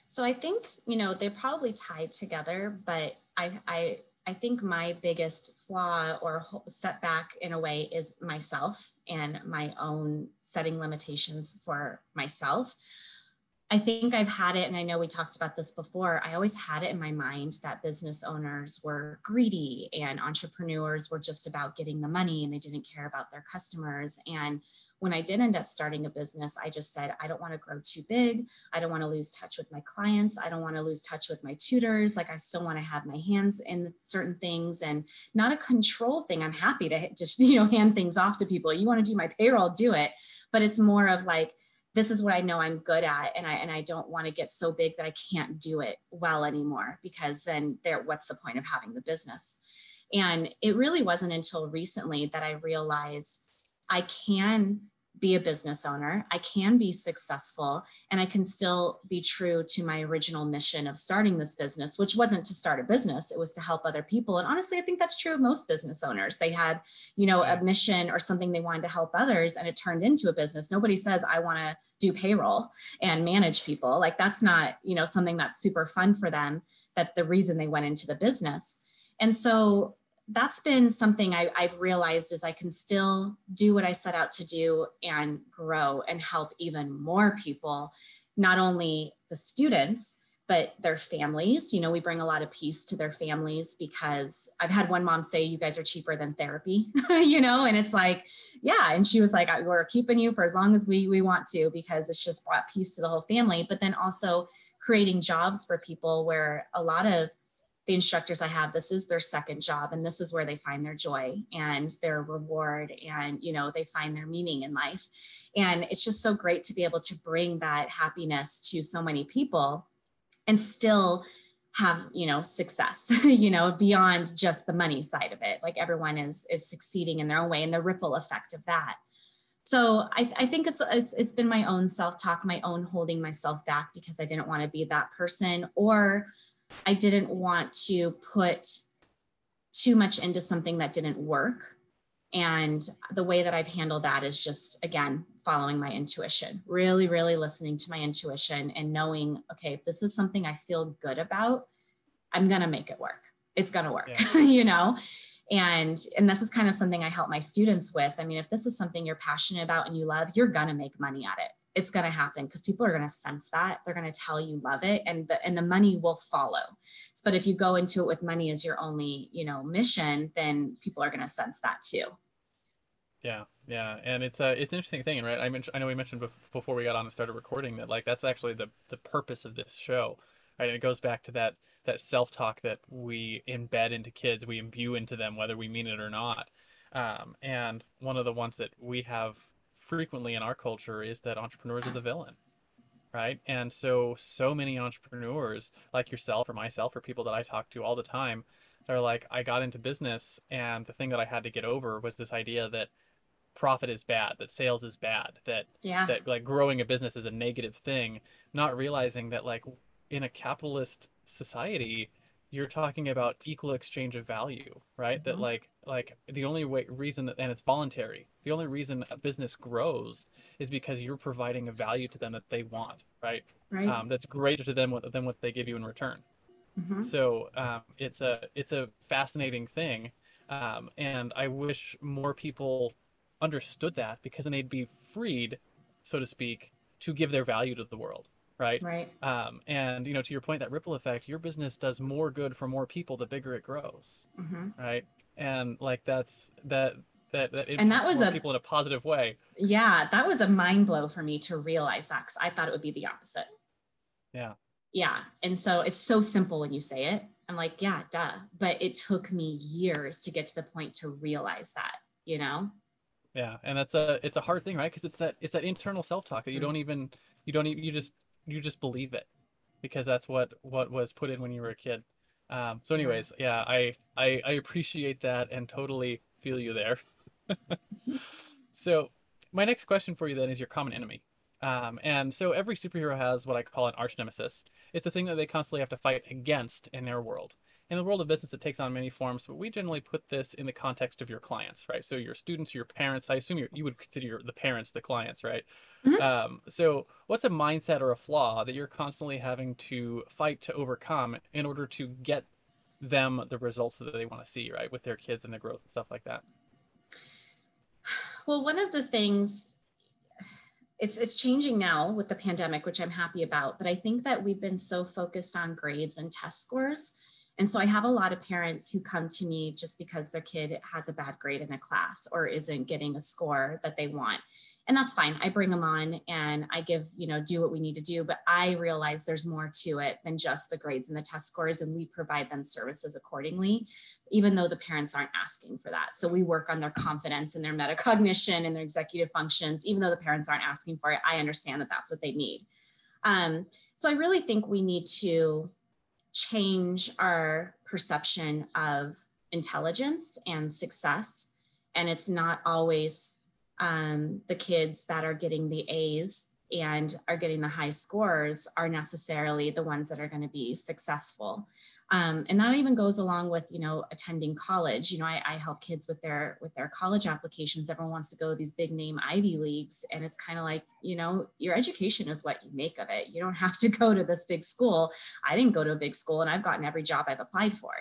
So I think, you know, they're probably tied together, but I I think my biggest flaw or setback in a way is myself and my own setting limitations for myself. I think I've had it, and I know we talked about this before, I always had it in my mind that business owners were greedy and entrepreneurs were just about getting the money and they didn't care about their customers. And when I did end up starting a business, I just said, I don't want to grow too big. I don't want to lose touch with my clients. I don't want to lose touch with my tutors. Like, I still want to have my hands in certain things, and not a control thing. I'm happy to just, hand things off to people. You want to do my payroll, do it. But it's more of like, this is what I know I'm good at. And I don't want to get so big that I can't do it well anymore, because then what's the point of having the business? And it really wasn't until recently that I realized I can be a business owner, I can be successful, and I can still be true to my original mission of starting this business, which wasn't to start a business, it was to help other people. And honestly, I think that's true of most business owners. They had, a mission or something they wanted to help others, and it turned into a business. Nobody says, I want to do payroll and manage people. Like, that's not, something that's super fun for them, that the reason they went into the business. And so that's been something I've realized is I can still do what I set out to do and grow and help even more people, not only the students, but their families. We bring a lot of peace to their families, because I've had one mom say, you guys are cheaper than therapy, and it's like, yeah. And she was like, we're keeping you for as long as we want to, because it's just brought peace to the whole family. But then also creating jobs for people, where a lot of the instructors I have, this is their second job, and this is where they find their joy and their reward, and they find their meaning in life. And it's just so great to be able to bring that happiness to so many people and still have success beyond just the money side of it. Like, everyone is succeeding in their own way, and the ripple effect of that. So I think it's been my own self-talk, my own holding myself back, because I didn't want to be that person, or I didn't want to put too much into something that didn't work. And the way that I've handled that is just, again, following my intuition, really, really listening to my intuition and knowing, okay, if this is something I feel good about, I'm going to make it work. It's going to work, yeah. And this is kind of something I help my students with. I mean, if this is something you're passionate about and you love, you're going to make money at it. It's going to happen, because people are going to sense that. They're going to tell you love it, and the money will follow. But if you go into it with money as your only, mission, then people are going to sense that too. Yeah. And it's an interesting thing, right? I know we mentioned before we got on and started recording that, like, that's actually the purpose of this show, right? And it goes back to that self-talk that we embed into kids, we imbue into them, whether we mean it or not. And one of the ones that we have frequently in our culture is that entrepreneurs are the villain, right? And so many entrepreneurs like yourself or myself or people that I talk to all the time, they're like, I got into business, and the thing that I had to get over was this idea that profit is bad, that sales is bad, that like growing a business is a negative thing, not realizing that, like, in a capitalist society, you're talking about equal exchange of value, right? Mm-hmm. That like the only reason that, and it's voluntary, the only reason a business grows is because you're providing a value to them that they want, right? That's greater to them than what they give you in return. Mm-hmm. So it's a fascinating thing, and I wish more people understood that, because then they'd be freed, so to speak, to give their value to the world. Right. And to your point, that ripple effect, your business does more good for more people the bigger it grows. Mm-hmm. Right. And like that was more people in a positive way. Yeah, that was a mind blow for me to realize that, because I thought it would be the opposite. Yeah. And so it's so simple when you say it. I'm like, yeah, duh. But it took me years to get to the point to realize that, Yeah, and it's a hard thing, right? Because it's that internal self-talk that you just believe it, because that's what was put in when you were a kid. So anyways, yeah, I appreciate that and totally feel you there. So my next question for you then is your common enemy. And so every superhero has what I call an arch nemesis. It's a thing that they constantly have to fight against in their world. In the world of business, it takes on many forms, but we generally put this in the context of your clients, right? So your students, your parents, I assume you would consider the parents the clients, right? Mm-hmm. So what's a mindset or a flaw that you're constantly having to fight to overcome in order to get them the results that they want to see, right, with their kids and their growth and stuff like that? Well, one of the things, it's changing now with the pandemic, which I'm happy about, but I think that we've been so focused on grades and test scores. And so I have a lot of parents who come to me just because their kid has a bad grade in a class or isn't getting a score that they want. And that's fine. I bring them on and I give, do what we need to do. But I realize there's more to it than just the grades and the test scores. And we provide them services accordingly, even though the parents aren't asking for that. So we work on their confidence and their metacognition and their executive functions, even though the parents aren't asking for it. I understand that that's what they need. So I really think we need to change our perception of intelligence and success. And it's not always the kids that are getting the A's and are getting the high scores are necessarily the ones that are going to be successful. And that even goes along with, attending college. I help kids with their college applications. Everyone wants to go to these big name Ivy Leagues. And it's kind of like, your education is what you make of it. You don't have to go to this big school. I didn't go to a big school and I've gotten every job I've applied for,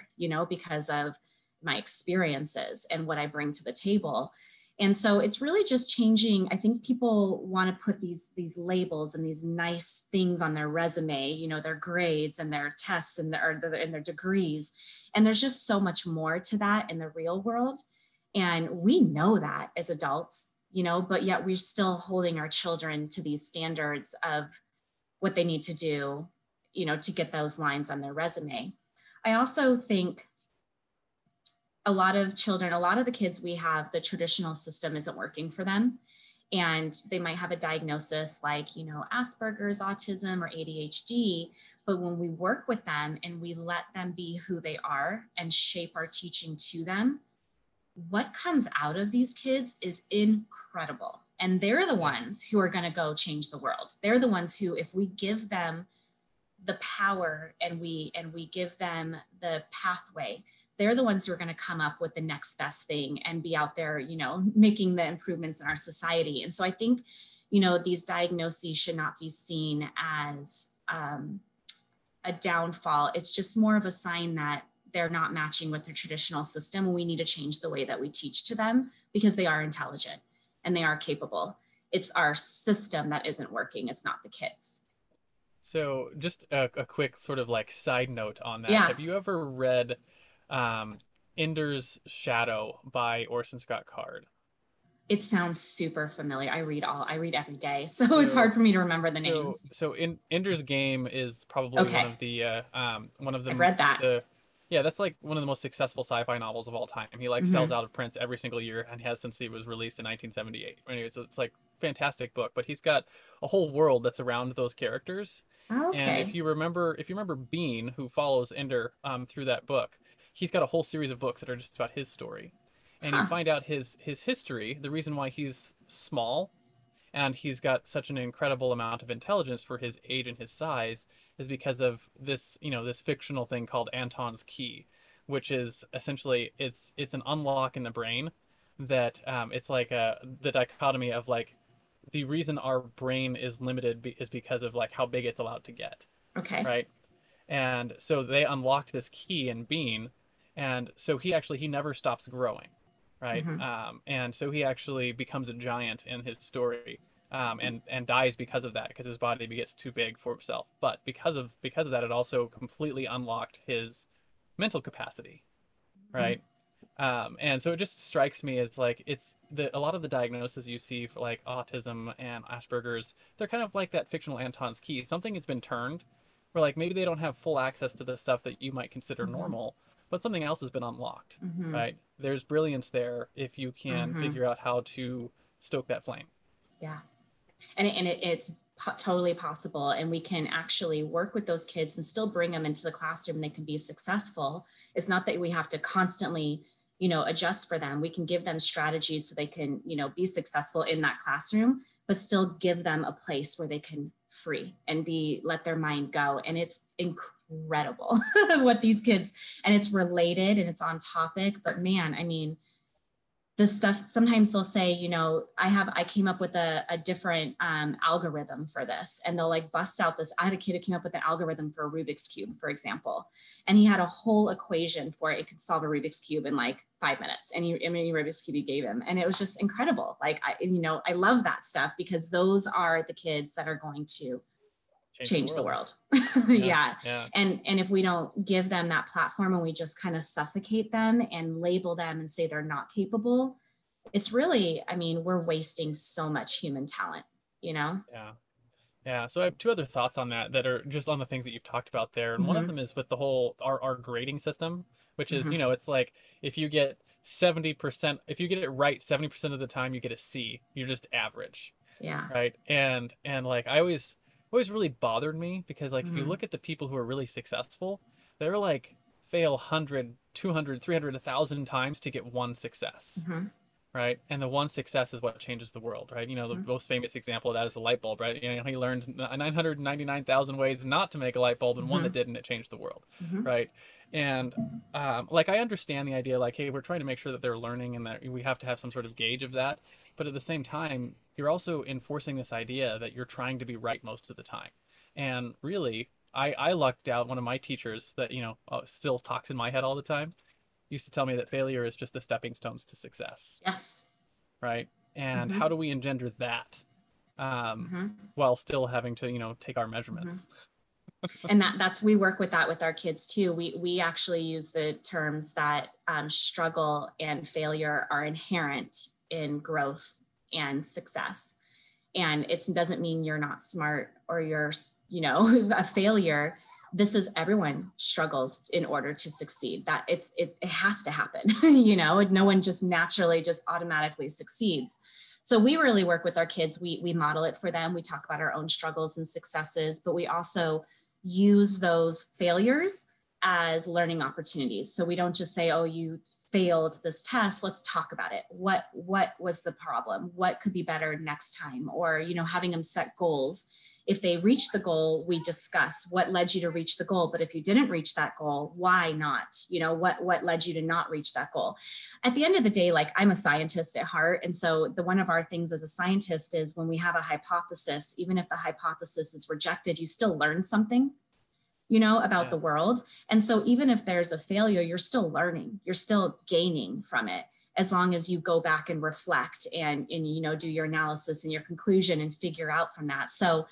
because of my experiences and what I bring to the table. And so it's really just changing. I think people want to put these labels and these nice things on their resume, their grades and their tests and their degrees. And there's just so much more to that in the real world. And we know that as adults, but yet we're still holding our children to these standards of what they need to do, to get those lines on their resume. I also think a lot of the kids we have, the traditional system isn't working for them. And they might have a diagnosis like, Asperger's, autism, or ADHD. But when we work with them and we let them be who they are and shape our teaching to them, what comes out of these kids is incredible. And they're the ones who are going to go change the world. They're the ones who, if we give them the power and we give them the pathway, they're the ones who are going to come up with the next best thing and be out there, making the improvements in our society. And so I think, these diagnoses should not be seen as a downfall. It's just more of a sign that they're not matching with their traditional system. We need to change the way that we teach to them because they are intelligent and they are capable. It's our system that isn't working. It's not the kids. So just a quick sort of like side note on that. Yeah. Have you ever read Ender's Shadow by Orson Scott Card? It sounds super familiar. I read every day, so it's hard for me to remember the names. So Ender's Game is probably one of the I've read that. That's like one of the most successful sci-fi novels of all time. He sells out of prints every single year and has since it was released in 1978. Anyway, so it's like fantastic book, but he's got a whole world that's around those characters. Okay. And if you remember Bean, who follows Ender through that book, he's got a whole series of books that are just about his story. And you find out his history, the reason why he's small and he's got such an incredible amount of intelligence for his age and his size is because of this, this fictional thing called Anton's Key, which is essentially it's an unlock in the brain that it's like the dichotomy of like the reason our brain is limited is because of like how big it's allowed to get. Okay. Right. And so they unlocked this key in Bean. And so he never stops growing, right? Mm-hmm. And so he actually becomes a giant in his story, and dies because of that, because his body gets too big for himself. But because of that, it also completely unlocked his mental capacity, right? Mm-hmm. And so it just strikes me as like a lot of the diagnoses you see for like autism and Asperger's, they're kind of like that fictional Anton's Key. Something has been turned, where like maybe they don't have full access to the stuff that you might consider normal. But something else has been unlocked, right? There's brilliance there if you can figure out how to stoke that flame. Yeah. And it's totally possible. And we can actually work with those kids and still bring them into the classroom and they can be successful. It's not that we have to constantly, adjust for them. We can give them strategies so they can, be successful in that classroom, but still give them a place where they can free and let their mind go. And it's incredible what these kids, and it's related and it's on topic, but man, I mean, the stuff, sometimes they'll say, you know, I came up with a different algorithm for this. And they'll like bust out this. I had a kid who came up with an algorithm for a Rubik's Cube, for example. And he had a whole equation for it. It could solve a Rubik's Cube in like 5 minutes. And any Rubik's Cube you gave him. And it was just incredible. Like, I love that stuff, because those are the kids that are going to change the world. Yeah. And if we don't give them that platform and we just kind of suffocate them and label them and say they're not capable, it's really, I mean, we're wasting so much human talent, you know? Yeah. So I have two other thoughts on that are just on the things that you've talked about there. And one of them is with the whole, our grading system, which is, you know, it's like, if you get 70%, if you get it right 70% of the time, you get a C. You're just average. Yeah. Right. And like, always really bothered me, because like, if you look at the people who are really successful, they're like fail 100, 200, 300, 1,000 times to get one success. Right. And the one success is what changes the world. Right. You know, the most famous example of that is the light bulb. Right. You know, he learned 999,000 ways not to make a light bulb, and one that did, and it changed the world. Right. And like, I understand the idea, like, hey, we're trying to make sure that they're learning and that we have to have some sort of gauge of that. But at the same time, you're also enforcing this idea that you're trying to be right most of the time. And really, I lucked out. One of my teachers that, you know, still talks in my head all the time, used to tell me that failure is just the stepping stones to success. Yes. Right. And how do we engender that while still having to, you know, take our measurements? And that's, we work with that with our kids too. We actually use the terms that struggle and failure are inherent in growth and success. And it doesn't mean you're not smart or you're, you know, a failure. This is, everyone struggles in order to succeed. That it has to happen. You know, no one just naturally just automatically succeeds. So we really work with our kids. We model it for them. We talk about our own struggles and successes, but we also use those failures as learning opportunities. So we don't just say, oh, you failed this test, let's talk about it. What was the problem? What could be better next time? Or, you know, having them set goals. If they reach the goal, we discuss what led you to reach the goal. But if you didn't reach that goal, why not? You know, what led you to not reach that goal? At the end of the day, like, I'm a scientist at heart. And so one of our things as a scientist is, when we have a hypothesis, even if the hypothesis is rejected, you still learn something, you know, about the world. And so even if there's a failure, you're still learning, you're still gaining from it, as long as you go back and reflect and, you know, do your analysis and your conclusion and figure out from that. So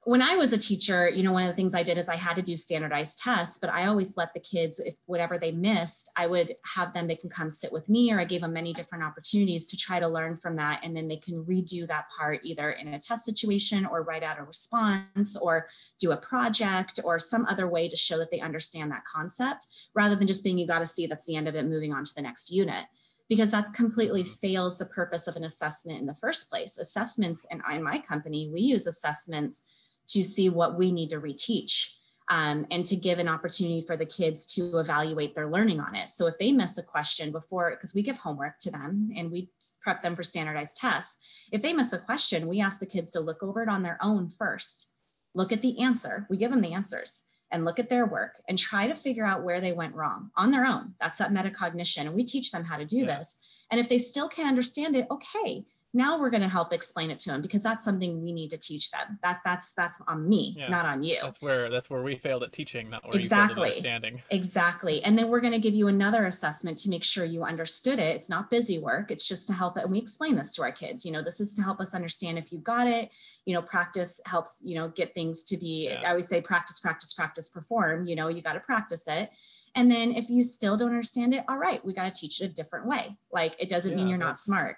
when I was a teacher, you know, one of the things I did is I had to do standardized tests, but I always let the kids, if whatever they missed, I would have them, they can come sit with me, or I gave them many different opportunities to try to learn from that. And then they can redo that part either in a test situation, or write out a response, or do a project, or some other way to show that they understand that concept, rather than just being, you got to see, that's the end of it, moving on to the next unit. Because that's completely fails the purpose of an assessment in the first place. Assessments, and in my company, we use assessments to see what we need to reteach, and to give an opportunity for the kids to evaluate their learning on it. So if they miss a question before, because we give homework to them and we prep them for standardized tests, if they miss a question, we ask the kids to look over it on their own first, look at the answer, we give them the answers, and look at their work and try to figure out where they went wrong on their own. That's that metacognition. And we teach them how to do this. And if they still can't understand it, okay, now we're going to help explain it to them, because that's something we need to teach them. That's on me, not on you. That's where we failed at teaching, not where you failed at understanding. Exactly. And then we're going to give you another assessment to make sure you understood it. It's not busy work. It's just to help it. And we explain this to our kids. You know, this is to help us understand if you got it. You know, practice helps, you know, get things to be, I always say practice, practice, practice, perform. You know, you got to practice it. And then if you still don't understand it, all right, we got to teach it a different way. Like, it doesn't mean you're not smart.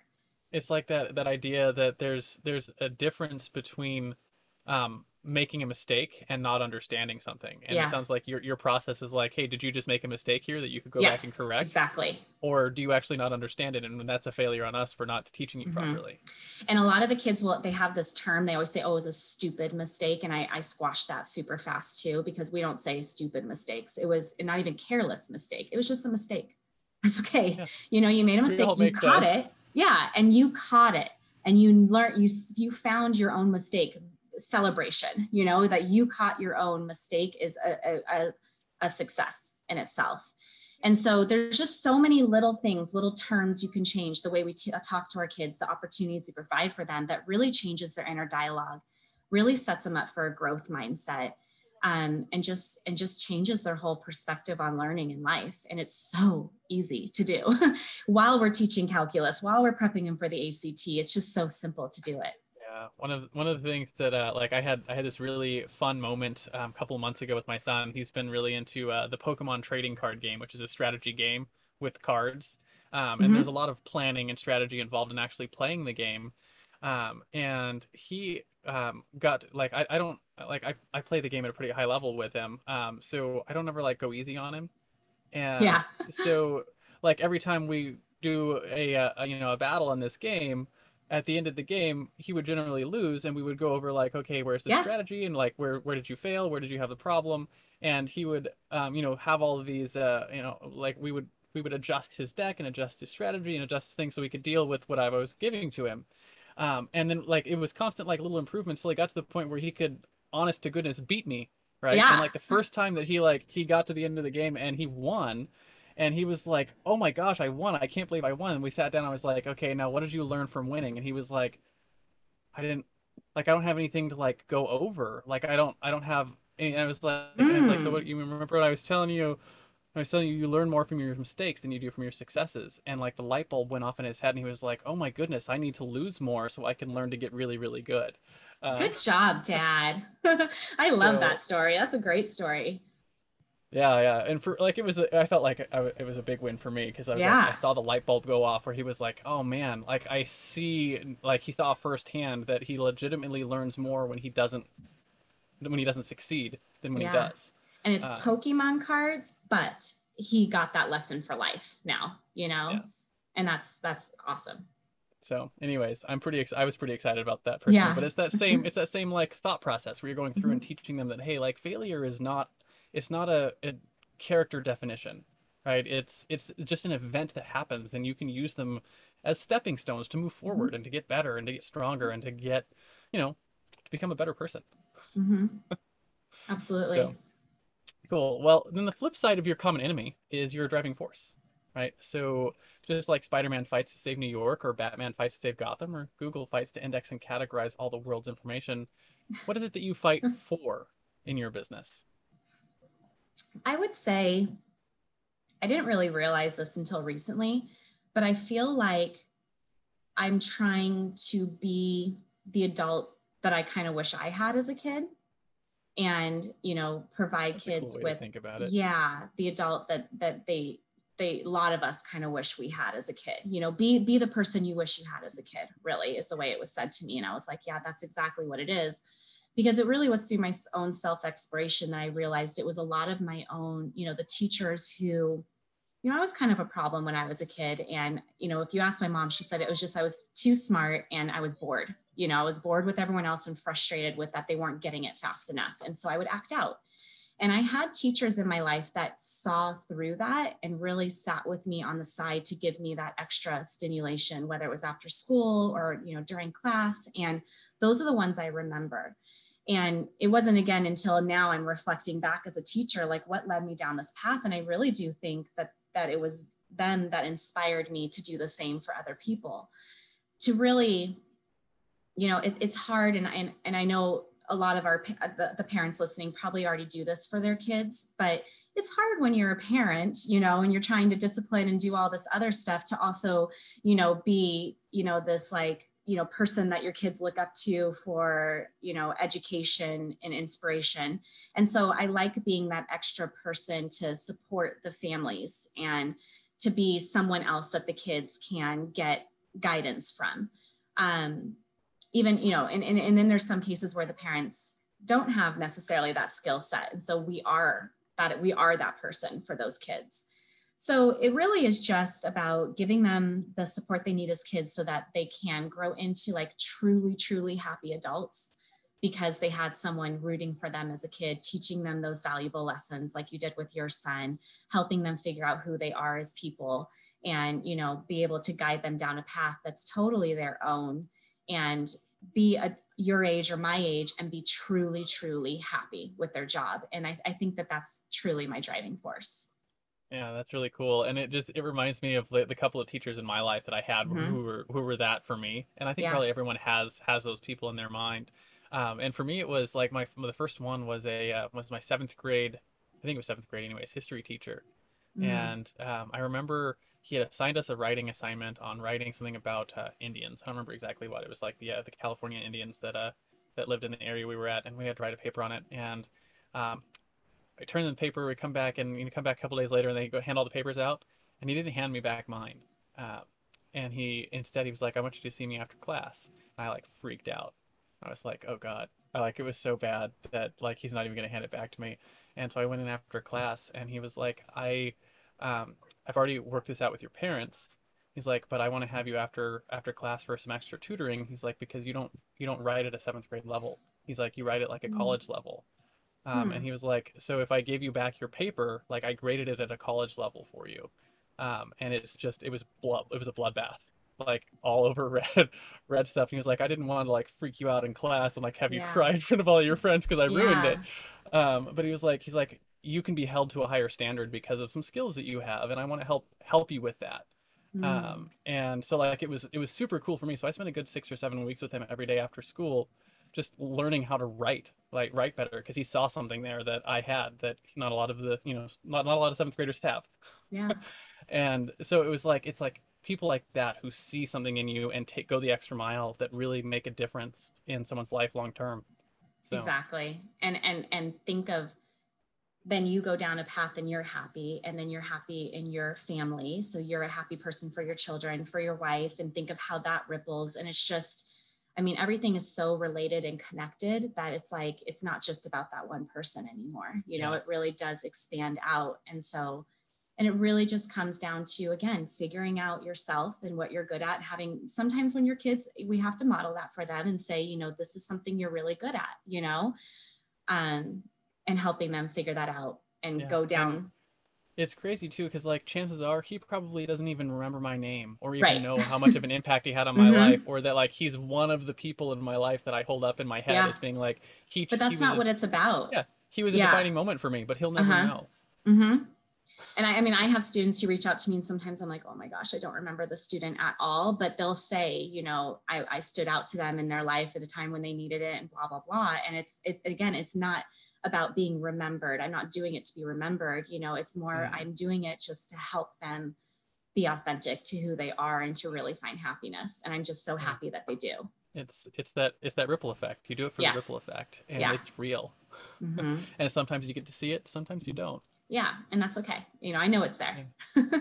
It's like that idea that there's a difference between making a mistake and not understanding something. And it sounds like your process is like, hey, did you just make a mistake here that you could go back and correct? Exactly. Or do you actually not understand it? And that's a failure on us for not teaching you properly. And a lot of the kids they have this term, they always say, oh, it was a stupid mistake. And I squash that super fast too, because we don't say stupid mistakes. It was not even careless mistake. It was just a mistake. That's okay. Yeah. You know, you made a mistake, you caught it. Yeah. And you caught it, and you learned, you found your own mistake. Celebration, you know, that you caught your own mistake is a success in itself. And so there's just so many little things, little terms you can change, the way we talk to our kids, the opportunities we provide for them, that really changes their inner dialogue, really sets them up for a growth mindset, and just changes their whole perspective on learning in life. And it's so easy to do while we're teaching calculus, while we're prepping them for the ACT. It's just so simple to do it. Yeah, one of the things that like I had this really fun moment a couple of months ago with my son. He's been really into the Pokemon trading card game, which is a strategy game with cards. And there's a lot of planning and strategy involved in actually playing the game. And he got like I don't like I play the game at a pretty high level with him. So I don't ever like go easy on him. And Yeah. so like every time we do a battle in this game, at the end of the game, he would generally lose, and we would go over like, okay, where's the strategy, and like where did you fail, where did you have the problem, and he would have all of these like we would adjust his deck and adjust his strategy and adjust things so we could deal with what I was giving to him. And then like it was constant like little improvements till he got to the point where he could, honest to goodness, beat me, right? Yeah. And like the first time that he got to the end of the game and he won. And he was like, "Oh my gosh, I won! I can't believe I won!" And we sat down. I was like, "Okay, now what did you learn from winning?" And he was like, "I don't have anything to like go over. Like I don't have." And I was like, "So what? You remember what I was telling you? I was telling you, you learn more from your mistakes than you do from your successes." And like the light bulb went off in his head, and he was like, "Oh my goodness, I need to lose more so I can learn to get really, really good." Good job, Dad. I love that story. That's a great story. Yeah, and for like I felt like it was a big win for me because I was like, I saw the light bulb go off where he was like, oh man, like I see, like he saw firsthand that he legitimately learns more when he doesn't succeed than when he does. And it's Pokemon cards, but he got that lesson for life now, and that's awesome. So anyways, I was pretty excited about that personally, but it's that same like thought process where you're going through and teaching them that, hey, like failure is not, it's not a character definition, right? It's just an event that happens, and you can use them as stepping stones to move forward and to get better and to get stronger and to get, to become a better person. Absolutely. So, cool. Well, then the flip side of your common enemy is your driving force, right? So just like Spider-Man fights to save New York, or Batman fights to save Gotham, or Google fights to index and categorize all the world's information, what is it that you fight for in your business? I would say, I didn't really realize this until recently, but I feel like I'm trying to be the adult that I kind of wish I had as a kid, and, provide That's kids a cool way with, to think about it. The adult that they a lot of us kind of wish we had as a kid, be the person you wish you had as a kid, really, is the way it was said to me. And I was like, yeah, that's exactly what it is. Because it really was through my own self-exploration that I realized it was a lot of my own, the teachers who, I was kind of a problem when I was a kid. And, if you ask my mom, she said it was just, I was too smart and I was bored. I was bored with everyone else and frustrated with that they weren't getting it fast enough. And so I would act out. And I had teachers in my life that saw through that and really sat with me on the side to give me that extra stimulation, whether it was after school or, during class. And those are the ones I remember. And it wasn't, again, until now I'm reflecting back as a teacher, like what led me down this path. And I really do think that it was them that inspired me to do the same for other people, to really, it's hard. And I know a lot of the parents listening probably already do this for their kids, but it's hard when you're a parent, and you're trying to discipline and do all this other stuff to also, be, this like, person that your kids look up to for, education and inspiration. And so I like being that extra person to support the families and to be someone else that the kids can get guidance from. Even, and then there's some cases where the parents don't have necessarily that skill set. And so we are that person for those kids. So it really is just about giving them the support they need as kids so that they can grow into like truly, truly happy adults, because they had someone rooting for them as a kid, teaching them those valuable lessons like you did with your son, helping them figure out who they are as people and, be able to guide them down a path that's totally their own, and be your age or my age and be truly, truly happy with their job. And I think that that's truly my driving force. Yeah, that's really cool. And it reminds me of the couple of teachers in my life that I had Hmm. who were that for me. And I think Yeah. probably everyone has those people in their mind. And for me, it was like the first one was was my seventh grade, I think it was seventh grade anyways, history teacher. Mm. And I remember he had assigned us a writing assignment on writing something about Indians. I don't remember exactly what it was, like the California Indians that lived in the area we were at, and we had to write a paper on it. And um, I turn in the paper, we come back, and come back a couple days later, and they go hand all the papers out, and he didn't hand me back mine. Uh, and he was like, "I want you to see me after class." And I like freaked out. I was like, "Oh God!" It was so bad that like he's not even gonna hand it back to me. And so I went in after class, and he was like, I've already worked this out with your parents." He's like, "But I want to have you after class for some extra tutoring." He's like, "Because you don't write at a seventh grade level." He's like, "You write at like a Mm. college level." And Hmm. he was like, "So if I gave you back your paper, like I graded it at a college level for you." And it was it was a bloodbath, like all over red stuff. And he was like, "I didn't want to like freak you out in class and like have you Yeah. cry in front of all your friends because I ruined it." Yeah. But he's like, "You can be held to a higher standard because of some skills that you have, and I want to help you with that." Mm. And so like it was super cool for me. So I spent a good 6 or 7 weeks with him every day after school, just learning how to write better because he saw something there that I had that not a lot of not a lot of seventh graders have. Yeah. And so it was like it's like people like that who see something in you and go the extra mile that really make a difference in someone's life long term. So Exactly. And think of, then you go down a path and you're happy, and then you're happy in your family, so you're a happy person for your children, for your wife, and think of how that ripples. And it's just, I mean, everything is so related and connected that it's like it's not just about that one person anymore, yeah, it really does expand out. And so, and it really just comes down to, again, figuring out yourself and what you're good at. Having, sometimes when you're kids, we have to model that for them and say, this is something you're really good at, um, and helping them figure that out and yeah. go And down. it's crazy too, because like chances are he probably doesn't even remember my name or even Right. know how much of an impact he had on my life, Mm-hmm. or that like he's one of the people in my life that I hold up in my head Yeah. as being like But he that's was not a what it's about. yeah, he was a Yeah. defining moment for me, but he'll never Uh-huh. know. Mm-hmm. And I mean, I have students who reach out to me, and sometimes I'm like, oh my gosh, I don't remember the student at all. But they'll say, I stood out to them in their life at a time when they needed it, and blah, blah, blah. And again, it's not about being remembered. I'm not doing it to be remembered. It's more, Mm, I'm doing it just to help them be authentic to who they are and to really find happiness. And I'm just so yeah. happy that they do. It's that ripple effect. You do it for the ripple Yes. effect, and Yeah. it's real. Mm-hmm. And sometimes you get to see it, sometimes you don't. Yeah. And that's okay. I know it's there. Yeah.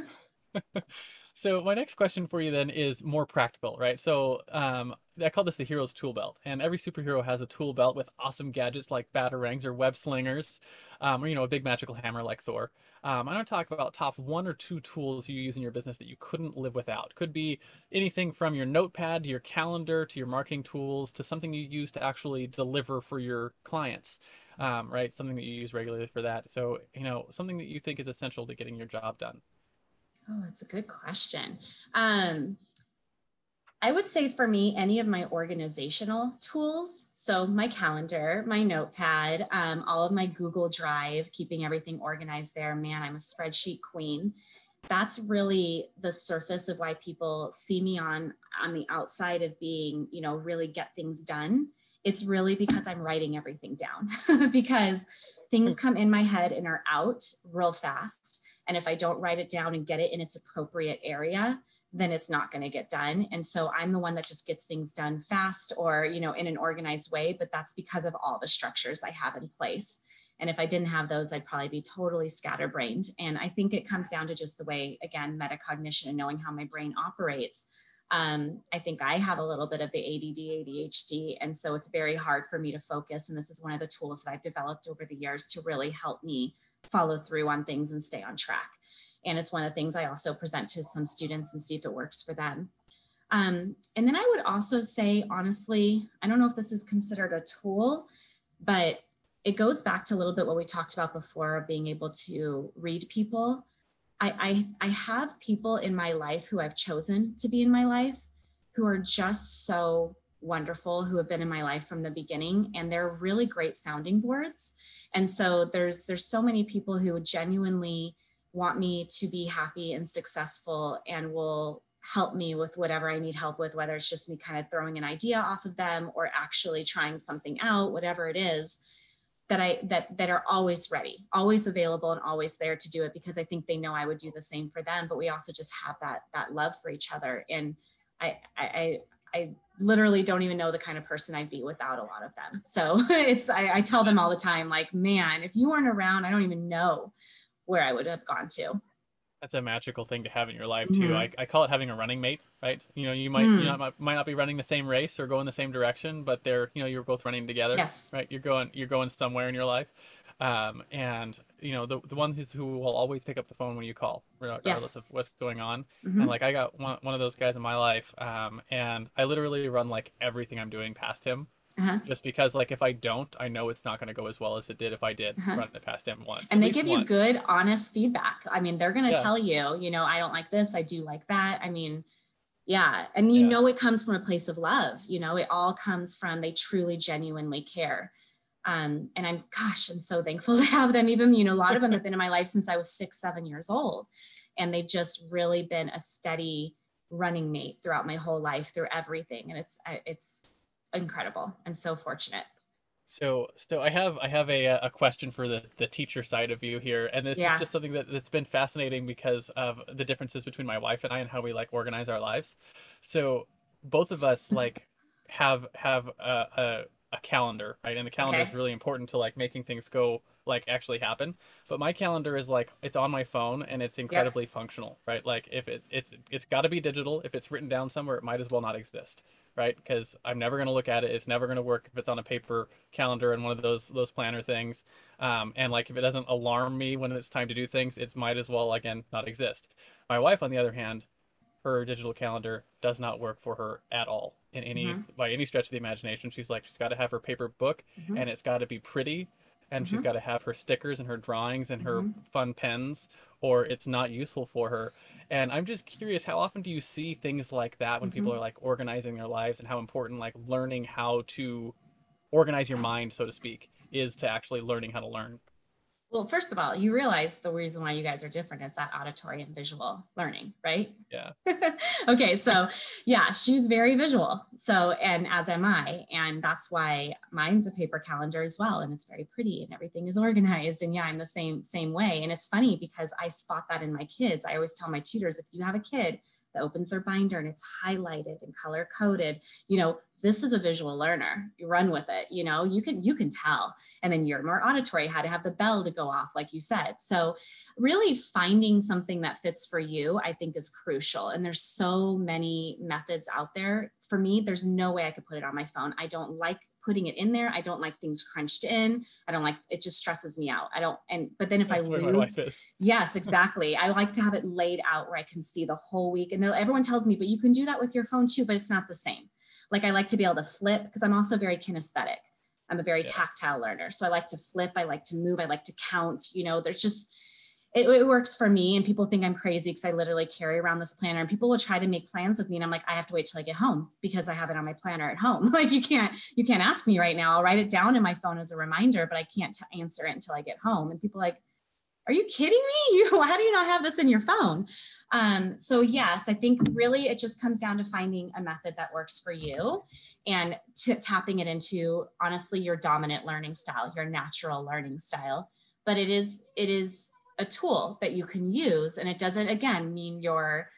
So my next question for you then is more practical, right? So I call this the hero's tool belt, and every superhero has a tool belt with awesome gadgets like batarangs or web slingers, or a big magical hammer like Thor. I want to talk about top one or two tools you use in your business that you couldn't live without. Could be anything from your notepad to your calendar to your marketing tools to something you use to actually deliver for your clients, right? Something that you use regularly for that. So something that you think is essential to getting your job done. Oh, that's a good question. Um, I would say for me, any of my organizational tools. So my calendar, my notepad, all of my Google Drive, keeping everything organized there. Man, I'm a spreadsheet queen. That's really the surface of why people see me on the outside of being, really get things done. It's really because I'm writing everything down because things come in my head and are out real fast. And if I don't write it down and get it in its appropriate area, then it's not going to get done. And so I'm the one that just gets things done fast or, in an organized way, but that's because of all the structures I have in place. And if I didn't have those, I'd probably be totally scatterbrained. And I think it comes down to just the way, again, metacognition and knowing how my brain operates. I think I have a little bit of the ADD, ADHD. And so it's very hard for me to focus. And this is one of the tools that I've developed over the years to really help me follow through on things and stay on track. And it's one of the things I also present to some students and see if it works for them. And then I would also say, honestly, I don't know if this is considered a tool, but it goes back to a little bit what we talked about before, being able to read people. I have people in my life who I've chosen to be in my life who are just so wonderful, who have been in my life from the beginning, and they're really great sounding boards. And so there's so many people who genuinely want me to be happy and successful and will help me with whatever I need help with, whether it's just me kind of throwing an idea off of them or actually trying something out, whatever it is, that are always ready, always available, and always there to do it, because I think they know I would do the same for them. But we also just have that love for each other. And I literally don't even know the kind of person I'd be without a lot of them. So I tell them all the time, like, man, if you weren't around, I don't even know where I would have gone to. That's a magical thing to have in your life too. I call it having a running mate, right? You might might not be running the same race or go in the same direction, but you're both running together. Yes. Right? You're going somewhere in your life. And the one who will always pick up the phone when you call, regardless of what's going on. And like, I got one of those guys in my life, and I literally run like everything I'm doing past him. Just because, like, if I don't, I know it's not going to go as well as it did if I did run it past him once. And they give you good, honest feedback. I mean, they're going to tell you, I don't like this, I do like that. I mean, yeah. And it comes from a place of love. It all comes from, they truly, genuinely care. And I'm so thankful to have them. Even, a lot of them have been in my life since I was 6-7 years old. And they've just really been a steady running mate throughout my whole life, through everything. And it's incredible. I'm so fortunate. So I have a question for the teacher side of you here, and this is just something that's been fascinating because of the differences between my wife and I and how we like organize our lives. So both of us like have a calendar, right? And the calendar is really important to like making things go like actually happen. But my calendar is like, it's on my phone and it's incredibly functional, right? Like, if it's got to be digital. If it's written down somewhere, it might as well not exist, right? Because I'm never going to look at it. It's never going to work if it's on a paper calendar and one of those planner things. And like, if it doesn't alarm me when it's time to do things, it might as well, again, not exist. My wife, on the other hand, her digital calendar does not work for her at all in any by any stretch of the imagination. She's got to have her paper book, and it's got to be pretty, and she's got to have her stickers and her drawings and her fun pens, or it's not useful for her. And I'm just curious, how often do you see things like that when people are like organizing their lives, and how important like learning how to organize your mind, so to speak, is to actually learning how to learn? Well, first of all, you realize the reason why you guys are different is that auditory and visual learning, right? Yeah. Okay. So yeah, she's very visual. So, and as am I, and that's why mine's a paper calendar as well. And it's very pretty and everything is organized. And yeah, I'm the same way. And it's funny because I spot that in my kids. I always tell my tutors, if you have a kid that opens their binder and it's highlighted and color coded, this is a visual learner. You run with it, you can tell. And then you're more auditory, how to have the bell to go off, like you said. So really finding something that fits for you, I think, is crucial. And there's so many methods out there. For me, there's no way I could put it on my phone. I don't like putting it in there. I don't like things crunched in. I don't like, it just stresses me out. But then if I lose, yes, exactly. I like to have it laid out where I can see the whole week. And everyone tells me, but you can do that with your phone too, but it's not the same. Like, I like to be able to flip, because I'm also very kinesthetic. I'm a very tactile learner. So I like to flip. I like to move. I like to count. There's just, it works for me. And people think I'm crazy because I literally carry around this planner, and people will try to make plans with me. And I'm like, I have to wait till I get home because I have it on my planner at home. Like, you can't ask me right now. I'll write it down in my phone as a reminder, but I can't answer it until I get home. And people are like, are you kidding me? How do you not have this in your phone? So yes, I think really it just comes down to finding a method that works for you and tapping it into, honestly, your dominant learning style, your natural learning style. But it is a tool that you can use. And it doesn't, again, mean you're,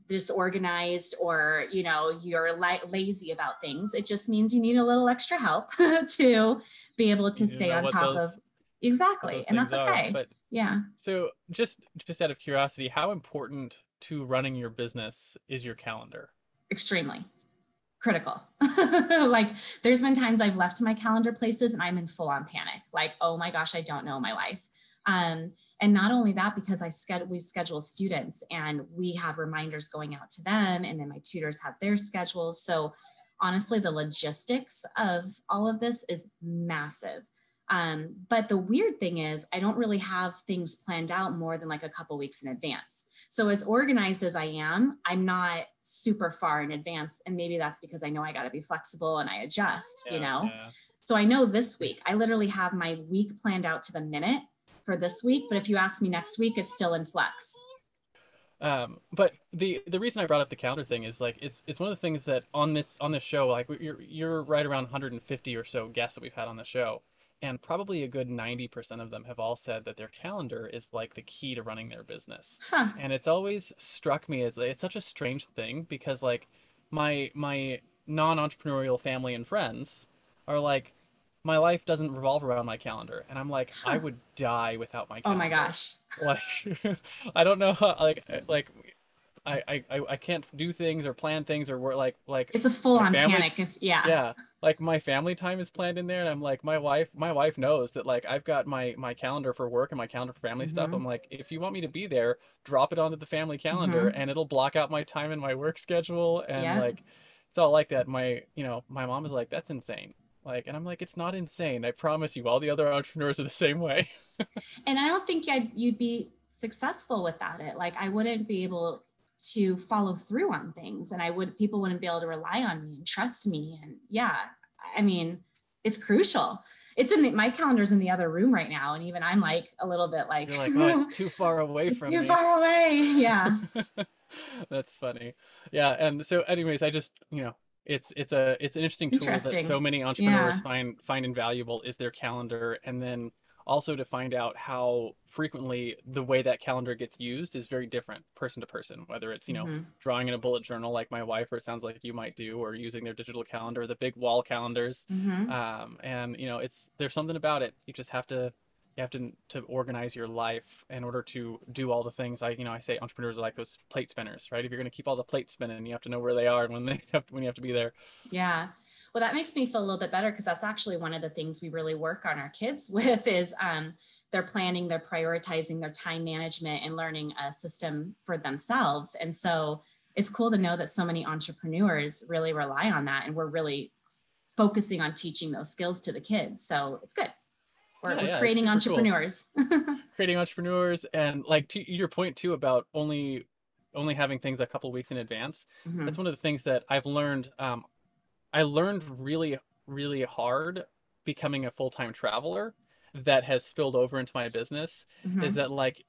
disorganized or, you're lazy about things. It just means you need a little extra help to be able to stay on top of. Exactly. And that's okay. But yeah. So just out of curiosity, how important to running your business is your calendar? Extremely critical. Like, there's been times I've left my calendar places and I'm in full on panic. Like, oh my gosh, I don't know my life. And not only that, because we schedule students and we have reminders going out to them, and then my tutors have their schedules. So honestly, the logistics of all of this is massive. But the weird thing is, I don't really have things planned out more than like a couple weeks in advance. So as organized as I am, I'm not super far in advance. And maybe that's because I know I got to be flexible and I adjust, Yeah. So I know this week, I literally have my week planned out to the minute for this week, but if you ask me next week, it's still in flux. But the reason I brought up the calendar thing is like it's one of the things that on this show, like you're right around 150 or so guests that we've had on the show, and probably a good 90% of them have all said that their calendar is like the key to running their business. And it's always struck me as it's such a strange thing, because like my non-entrepreneurial family and friends are like, my life doesn't revolve around my calendar, and I'm like, I would die without my calendar. Oh my gosh. Like I don't know how, I can't do things or plan things, or like it's a full-on panic. Yeah, like my family time is planned in there, and I'm like, my wife knows that like I've got my calendar for work and my calendar for family stuff. I'm like, if you want me to be there, drop it onto the family calendar, and it'll block out my time in my work schedule. And like it's all like that. My mom is like, that's insane. Like, and I'm like, it's not insane. I promise you, all the other entrepreneurs are the same way. And I don't think you'd be successful without it. Like, I wouldn't be able to follow through on things, and people wouldn't be able to rely on me and trust me. And yeah, I mean, it's crucial. It's my calendar's in the other room right now. And even I'm like a little bit like, you're like, oh, it's too far away from me. Too far away. Yeah. That's funny. Yeah. And so anyways, I just, it's an interesting tool that so many entrepreneurs find invaluable is their calendar. And then also to find out how frequently the way that calendar gets used is very different person to person, whether it's, drawing in a bullet journal like my wife, or it sounds like you might do, or using their digital calendar, the big wall calendars. And, there's something about it. You just have to organize your life in order to do all the things. I say entrepreneurs are like those plate spinners, right? If you're going to keep all the plates spinning, you have to know where they are and when you have to be there. Yeah. Well, that makes me feel a little bit better, because that's actually one of the things we really work on our kids with is their planning, their prioritizing, their time management, and learning a system for themselves. And so it's cool to know that so many entrepreneurs really rely on that, and we're really focusing on teaching those skills to the kids. So it's good. We're creating entrepreneurs. Cool. Creating entrepreneurs, and like to your point too about only having things a couple of weeks in advance. That's one of the things that I've learned. I learned really, really hard becoming a full-time traveler that has spilled over into my business. Is that like,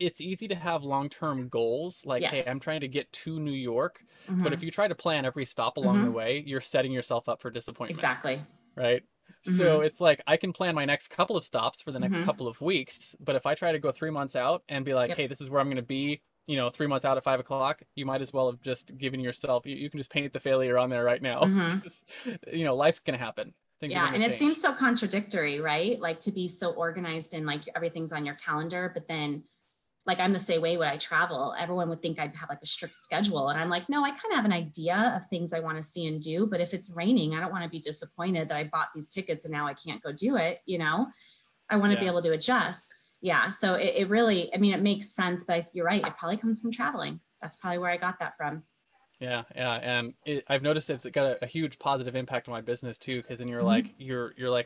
it's easy to have long-term goals. Like, hey, I'm trying to get to New York, but if you try to plan every stop along the way, you're setting yourself up for disappointment. Exactly. Right. So it's like, I can plan my next couple of stops for the next couple of weeks, but if I try to go 3 months out and be like, hey, this is where I'm going to be, 3 months out at 5 o'clock, you might as well have just given yourself, you can just paint the failure on there right now. Life's going to happen. Things are and change. It seems so contradictory, right? Like to be so organized and like everything's on your calendar, but then like I'm the same way when I travel. Everyone would think I'd have like a strict schedule. And I'm like, no, I kind of have an idea of things I want to see and do. But if it's raining, I don't want to be disappointed that I bought these tickets and now I can't go do it. I want to be able to adjust. Yeah. So it really, it makes sense, but you're right. It probably comes from traveling. That's probably where I got that from. Yeah. And I've noticed it's got a huge positive impact on my business too. Cause then you're like,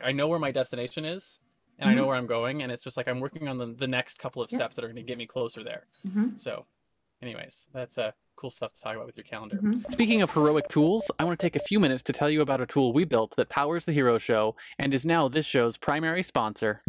I know where my destination is. And I know where I'm going, and it's just like I'm working on the next couple of steps that are going to get me closer there. So anyways, that's cool stuff to talk about with your calendar. Speaking of heroic tools, I want to take a few minutes to tell you about a tool we built that powers the Hero Show and is now this show's primary sponsor.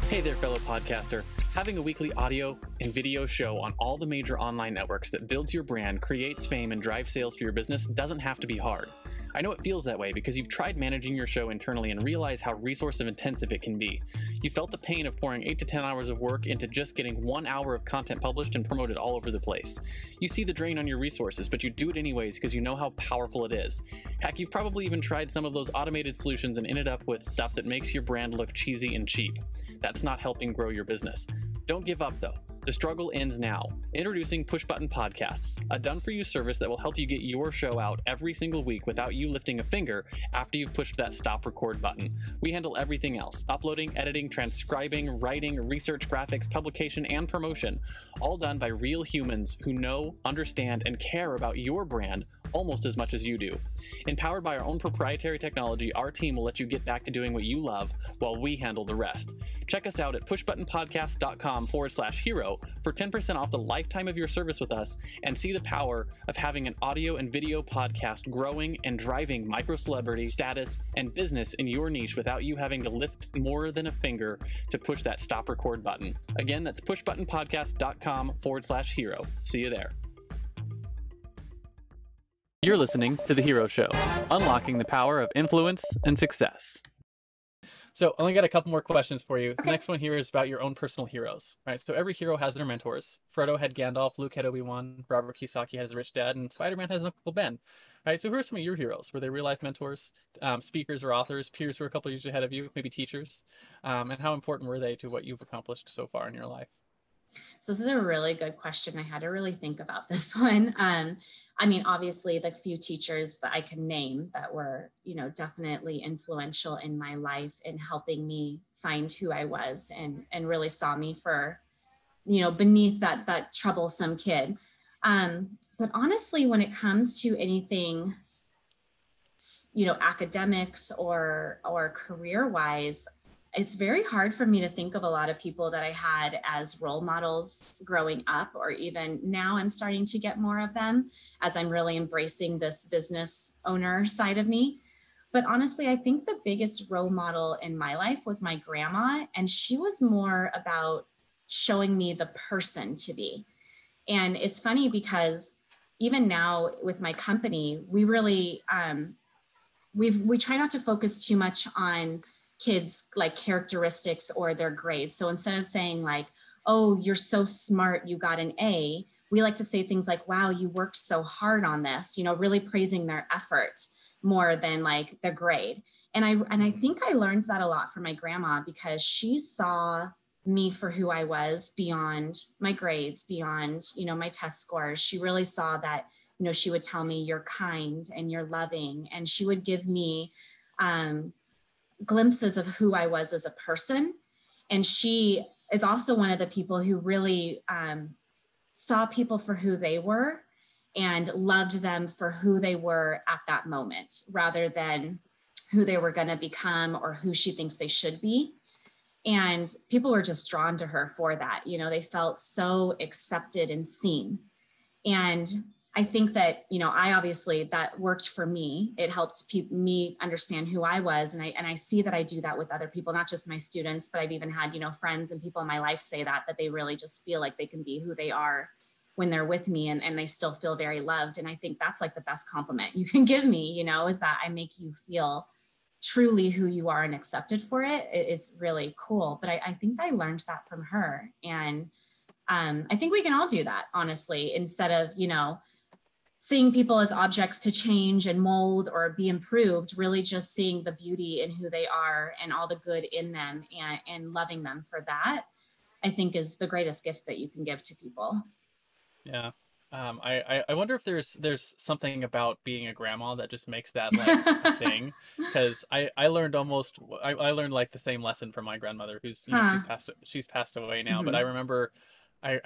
Hey there, fellow podcaster. Having a weekly audio and video show on all the major online networks that builds your brand, creates fame, and drives sales for your business doesn't have to be hard. I know it feels that way because you've tried managing your show internally and realize how resource intensive it can be. You felt the pain of pouring 8 to 10 hours of work into just getting 1 hour of content published and promoted all over the place. You see the drain on your resources, but you do it anyways because you know how powerful it is. Heck, you've probably even tried some of those automated solutions and ended up with stuff that makes your brand look cheesy and cheap. That's not helping grow your business. Don't give up though. The struggle ends now. Introducing Push Button Podcasts, a done-for-you service that will help you get your show out every single week without you lifting a finger after you've pushed that stop record button. We handle everything else: uploading, editing, transcribing, writing, research, graphics, publication, and promotion, all done by real humans who know, understand, and care about your brand almost as much as you do. Empowered by our own proprietary technology, our team will let you get back to doing what you love while we handle the rest. Check us out at pushbuttonpodcast.com/hero for 10% off the lifetime of your service with us, and see the power of having an audio and video podcast growing and driving micro celebrity status and business in your niche without you having to lift more than a finger to push that stop record button. Again, that's pushbuttonpodcast.com/hero. See you there. You're listening to The Hero Show, unlocking the power of influence and success. So only got a couple more questions for you. The next one here is about your own personal heroes, right? So every hero has their mentors. Frodo had Gandalf, Luke had Obi-Wan, Robert Kiyosaki has a rich dad, and Spider-Man has Uncle Ben. Right? So who are some of your heroes? Were they real-life mentors, speakers or authors, peers who are a couple of years ahead of you, maybe teachers? And how important were they to what you've accomplished so far in your life? So this is a really good question. I had to really think about this one. I mean, obviously the few teachers that I can name that were, definitely influential in my life in helping me find who I was and really saw me for, beneath that troublesome kid. But honestly, when it comes to anything, academics or career-wise, it's very hard for me to think of a lot of people that I had as role models growing up, or even now I'm starting to get more of them as I'm really embracing this business owner side of me. But honestly, I think the biggest role model in my life was my grandma, and she was more about showing me the person to be. And it's funny because even now with my company, we really, we try not to focus too much on kids like characteristics or their grades. So instead of saying like, oh, you're so smart, you got an A, we like to say things like, wow, you worked so hard on this, really praising their effort more than like the grade. And I think I learned that a lot from my grandma, because she saw me for who I was beyond my grades, beyond, my test scores. She really saw that, she would tell me you're kind and you're loving, and she would give me, glimpses of who I was as a person. And she is also one of the people who really saw people for who they were and loved them for who they were at that moment, rather than who they were going to become or who she thinks they should be. And people were just drawn to her for that. They felt so accepted and seen. And I think that, I obviously that worked for me. It helped me understand who I was. And I see that I do that with other people, not just my students, but I've even had, friends and people in my life say that they really just feel like they can be who they are when they're with me, and they still feel very loved. And I think that's like the best compliment you can give me, is that I make you feel truly who you are and accepted for it. It is really cool. But I think I learned that from her. And I think we can all do that, honestly, instead of, seeing people as objects to change and mold or be improved, really just seeing the beauty in who they are and all the good in them, and loving them for that, I think is the greatest gift that you can give to people. Yeah. I wonder if there's something about being a grandma that just makes that like a thing, because I learned like the same lesson from my grandmother, who's she's passed away now. Mm-hmm. But I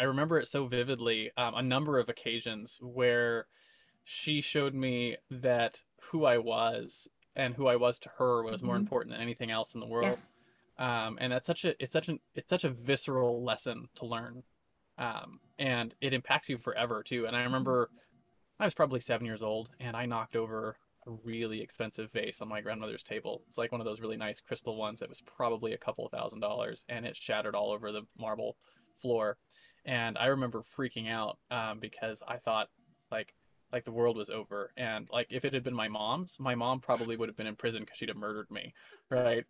remember it so vividly, a number of occasions where she showed me that who I was and who I was to her was more important than anything else in the world. Yes. And that's it's such a visceral lesson to learn. And it impacts you forever too. And I remember I was probably 7 years old, and I knocked over a really expensive vase on my grandmother's table. It's like one of those really nice crystal ones that was probably a couple of $1,000s, and it shattered all over the marble floor. And I remember freaking out, because I thought like the world was over. And like, if it had been my mom probably would have been in prison because she'd have murdered me, right?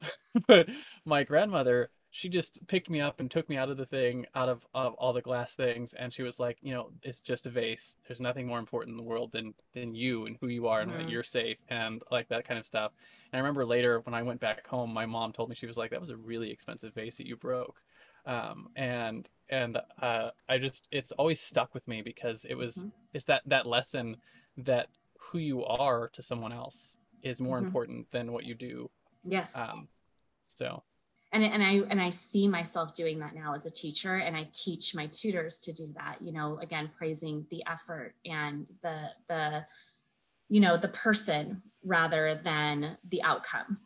But my grandmother, she just picked me up and took me out of the thing, out of all the glass things, and she was like, it's just a vase. There's nothing more important in the world than you and who you are, and that you're safe, and like that kind of stuff. And I remember later when I went back home, my mom told me, she was like, that was a really expensive vase that you broke. And it's always stuck with me, because it's that lesson that who you are to someone else is more important than what you do. Yes. So. And I see myself doing that now as a teacher, and I teach my tutors to do that, again, praising the effort and the the person rather than the outcome.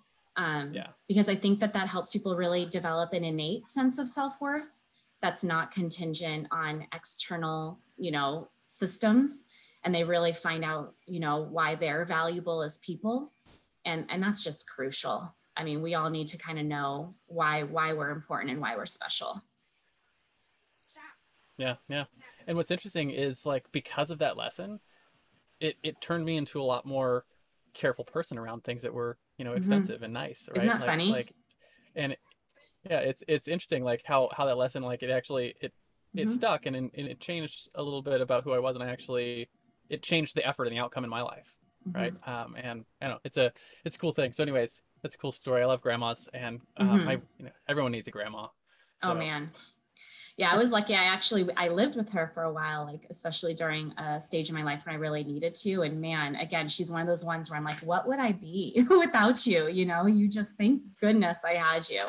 Because I think that helps people really develop an innate sense of self-worth that's not contingent on external, systems. And they really find out, why they're valuable as people. And that's just crucial. I mean, we all need to kind of know why we're important and why we're special. Yeah. And what's interesting is, like, because of that lesson, it turned me into a lot more careful person around things that were, expensive and nice, right? Isn't that funny? And yeah, it's interesting, like how that lesson, like, it actually it stuck, and it changed a little bit about who I was, and it changed the effort and the outcome in my life, right? And I don't know, it's a cool thing. So anyways, that's a cool story. I love grandmas, and everyone needs a grandma. So. Oh man. Yeah, I was lucky. I lived with her for a while, like, especially during a stage in my life when I really needed to. And man, again, she's one of those ones where I'm like, what would I be without you? You just thank goodness I had you.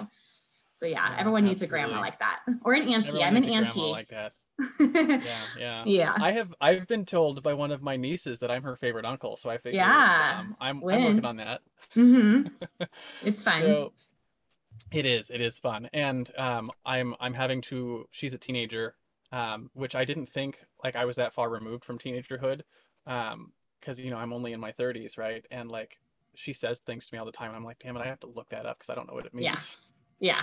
So yeah, everyone needs a grandma like that, or an auntie. I'm an auntie like that. Yeah. Yeah. I've been told by one of my nieces that I'm her favorite uncle, so I figure I'm working on that. It's fun. So it is fun, and I'm having to. She's a teenager, which I didn't think, like, I was that far removed from teenagerhood, because I'm only in my 30s, right? And like, she says things to me all the time, and I'm like, damn it, I have to look that up because I don't know what it means. Yeah.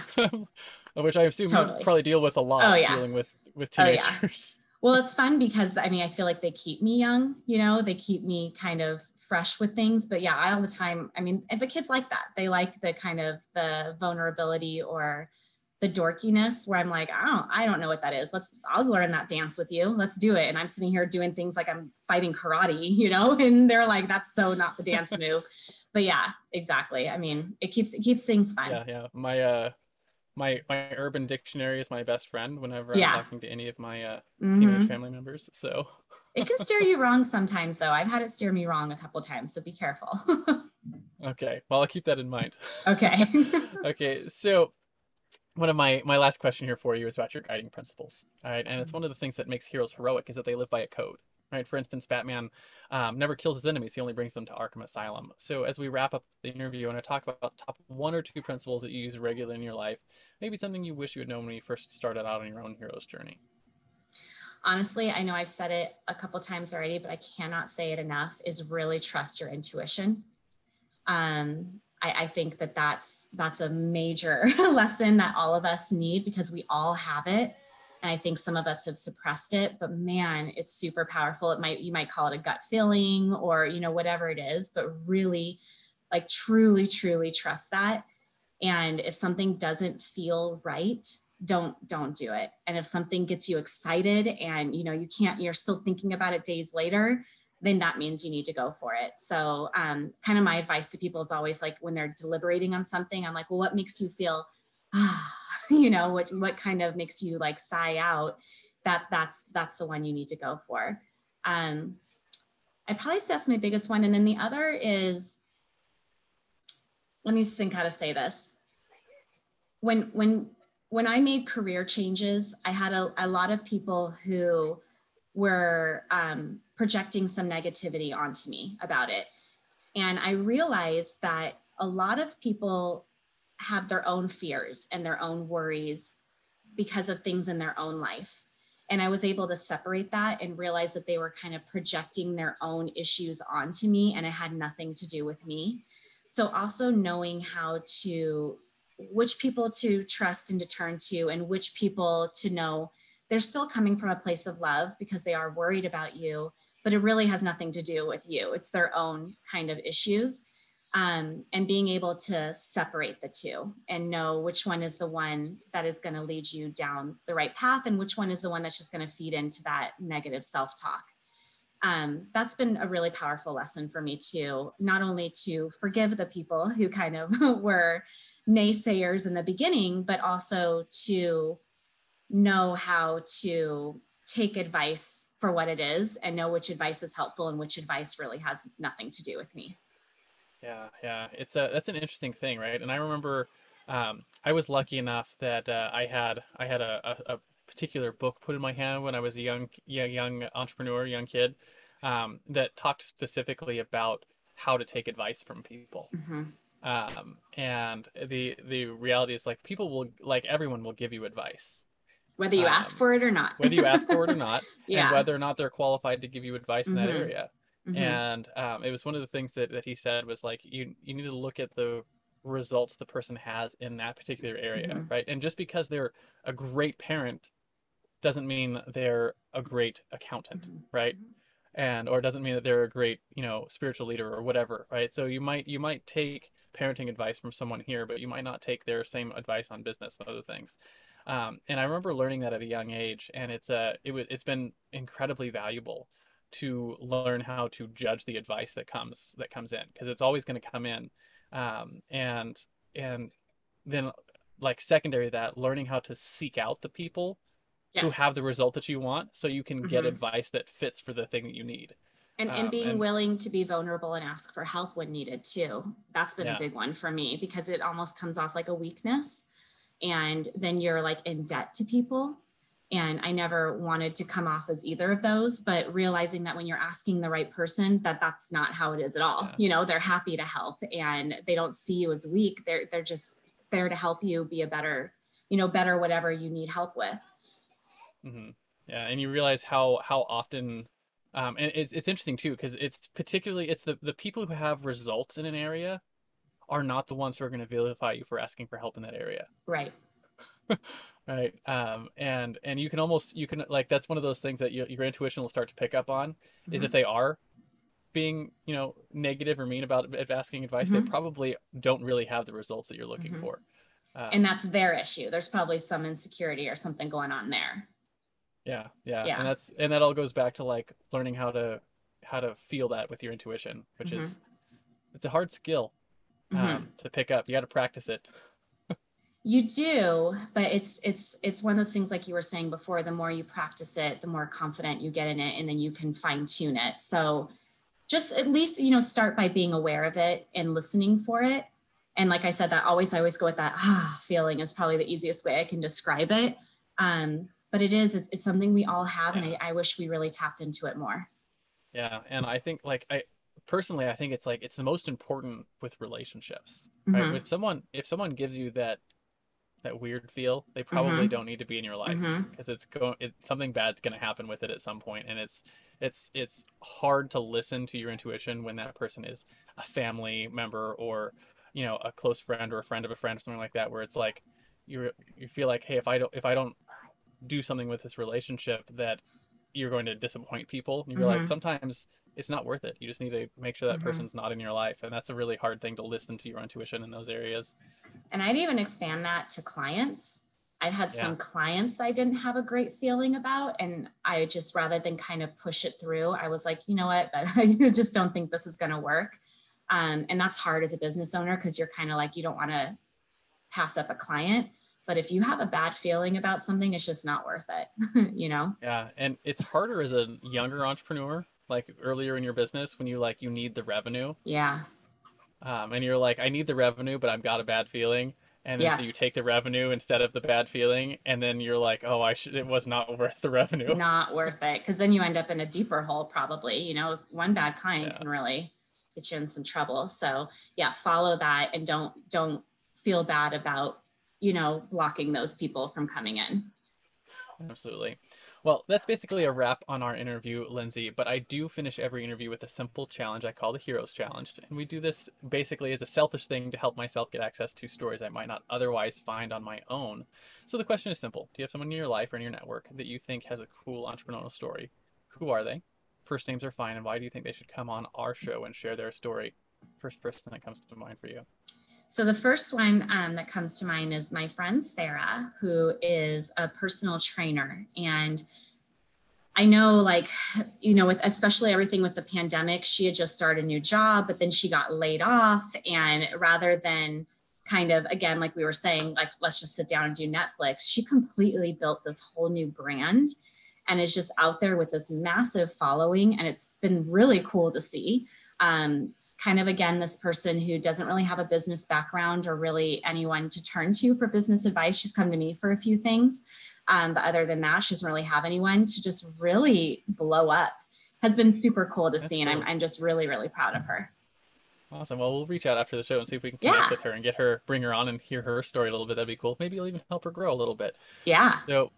Which I assume you probably deal with a lot, dealing with teenagers. Well, it's fun because, I mean, I feel like they keep me young, they keep me kind of fresh with things. But yeah, all the time, I mean, and the kids like that. They like the kind of the vulnerability or the dorkiness where I'm like, I don't know what that is. I'll learn that dance with you. Let's do it. And I'm sitting here doing things like I'm fighting karate, and they're like, that's so not the dance move. But yeah, exactly. I mean, it keeps things fun. Yeah. My Urban Dictionary is my best friend whenever I'm talking to any of my teenage family members. So it can steer you wrong sometimes, though. I've had it steer me wrong a couple of times, so be careful. Okay, well, I'll keep that in mind. Okay. Okay, so one of my last question here for you is about your guiding principles. All right, and it's one of the things that makes heroes heroic is that they live by a code. Right? For instance, Batman never kills his enemies. He only brings them to Arkham Asylum. So as we wrap up the interview, and I talk about top 1 or 2 principles that you use regularly in your life, maybe something you wish you had known when you first started out on your own hero's journey. Honestly, I know I've said it a couple times already, but I cannot say it enough, is really trust your intuition. I think that's a major lesson that all of us need, because we all have it. And I think some of us have suppressed it, but man, it's super powerful. You might call it a gut feeling or, whatever it is, but really, like, truly, truly trust that. And if something doesn't feel right, don't do it. And if something gets you excited and, you're still thinking about it days later, then that means you need to go for it. So kind of my advice to people is always, like, when they're deliberating on something, I'm like, well, what makes you feel, what kind of makes you, like, sigh out? That's the one you need to go for. I probably say that's my biggest one. And then the other is, let me think how to say this. When I made career changes, I had a lot of people who were projecting some negativity onto me about it. And I realized that a lot of people have their own fears and their own worries because of things in their own life. And I was able to separate that and realize that they were kind of projecting their own issues onto me, and it had nothing to do with me. So also knowing which people to trust and to turn to, and which people to know they're still coming from a place of love because they are worried about you, but it really has nothing to do with you. It's their own kind of issues. And being able to separate the two and know which one is the one that is going to lead you down the right path, and which one is the one that's just going to feed into that negative self-talk. That's been a really powerful lesson for me too, not only to forgive the people who kind of were naysayers in the beginning, but also to know how to take advice for what it is and know which advice is helpful and which advice really has nothing to do with me. Yeah. That's an interesting thing, right? And I remember I was lucky enough that I had a particular book put in my hand when I was a young entrepreneur, young kid. that talked specifically about how to take advice from people. Mm-hmm. And the reality is, like, people will, like, everyone will give you advice, Whether you ask for it or not. whether you ask for it or not, and Yeah. whether or not they're qualified to give you advice in that Mm-hmm. area. Mm-hmm. And it was one of the things that he said was, like, you need to look at the results the person has in that particular area, Mm-hmm. right? And just because they're a great parent doesn't mean they're a great accountant, Mm-hmm. right? And or it doesn't mean that they're a great, spiritual leader or whatever, right? So you might take parenting advice from someone here, but you might not take their same advice on business and other things. And I remember learning that at a young age, and it's been incredibly valuable to learn how to judge the advice that comes in, because it's always going to come in, and then, like, secondary to that, learning how to seek out the people who Yes. have the result that you want, so you can get Mm-hmm. advice that fits for the thing that you need. And being And willing to be vulnerable and ask for help when needed too. That's been a yeah, big one for me, because it almost comes off like a weakness. And then you're like in debt to people. And I never wanted to come off as either of those, but realizing that when you're asking the right person, that's not how it is at all. yeah, They're happy to help, and they don't see you as weak. They're just there to help you be a better, better whatever you need help with. hmm yeah. And you realize how often, and it's interesting too, because it's the people who have results in an area are not the ones who are going to vilify you for asking for help in that area. Right. Right. And you can like, that's one of those things that your intuition will start to pick up on, is Mm-hmm. if they are being, negative or mean about asking advice, they Mm-hmm. probably don't really have the results that you're looking Mm-hmm. for. And Um, that's their issue. There's probably some insecurity or something going on there. yeah, yeah. Yeah. And that all goes back to, like, learning how to feel that with your intuition, which Mm-hmm. is, it's a hard skill, Mm-hmm. to pick up. You got to practice it. You do, but it's one of those things, like you were saying before, the more you practice it, the more confident you get in it, and then you can fine tune it. So just at least, start by being aware of it and listening for it. And like I said, I always go with that feeling is probably the easiest way I can describe it. But it's something we all have. And Yeah, I wish we really tapped into it more. yeah. And I think, like, I personally, I think it's, like, it's the most important with relationships, right? Mm-hmm. If someone gives you that weird feel, they probably Mm-hmm. don't need to be in your life, Mm-hmm. because something bad's going to happen with it at some point. And it's hard to listen to your intuition when that person is a family member, or, a close friend, or a friend of a friend, or something like that, where it's like you feel like, hey, if I don't do something with this relationship, that you're going to disappoint people. And you realize Mm-hmm. sometimes it's not worth it. You just need to make sure that Mm-hmm. person's not in your life, and that's a really hard thing to listen to your intuition in those areas. And I'd even expand that to clients. I've had Yeah. some clients that I didn't have a great feeling about. And I just, rather than kind of push it through, I was like, you know what, but I just don't think this is going to work. And that's hard as a business owner, because you're kind of like, you don't want to pass up a client. But if you have a bad feeling about something, it's just not worth it, Yeah, and it's harder as a younger entrepreneur, like earlier in your business, when you need the revenue. Yeah. And you're like, I need the revenue, but I've got a bad feeling. And then so you Yes. take the revenue instead of the bad feeling, and then you're like, oh, it was not worth the revenue. Not worth it. Because then you end up in a deeper hole, probably. If one bad client Yeah, can really get you in some trouble. So yeah, follow that, and don't feel bad about, blocking those people from coming in. absolutely. Well, that's basically a wrap on our interview, Lindsay, but I do finish every interview with a simple challenge I call the Heroes Challenge. And we do this basically as a selfish thing to help myself get access to stories I might not otherwise find on my own. So the question is simple. Do you have someone in your life or in your network that you think has a cool entrepreneurial story? Who are they? First names are fine, and why do you think they should come on our show and share their story? First person that comes to mind for you. So the first one that comes to mind is my friend Sarah, who is a personal trainer. And I know, like, with especially everything with the pandemic, she had just started a new job, but then she got laid off. And rather than kind of, again, like we were saying, like, let's just sit down and do Netflix, she completely built this whole new brand and is just out there with this massive following. And it's been really cool to see. Kind of, again, this person who doesn't really have a business background or really anyone to turn to for business advice. She's come to me for a few things. But other than that, she doesn't really have anyone to just really blow up. has been super cool to That's see. And cool. I'm just really, really proud of her. Awesome. Well, we'll reach out after the show and see if we can connect with her and get her, bring her on and hear her story a little bit. That'd be cool. Maybe you'll even help her grow a little bit. Yeah. So,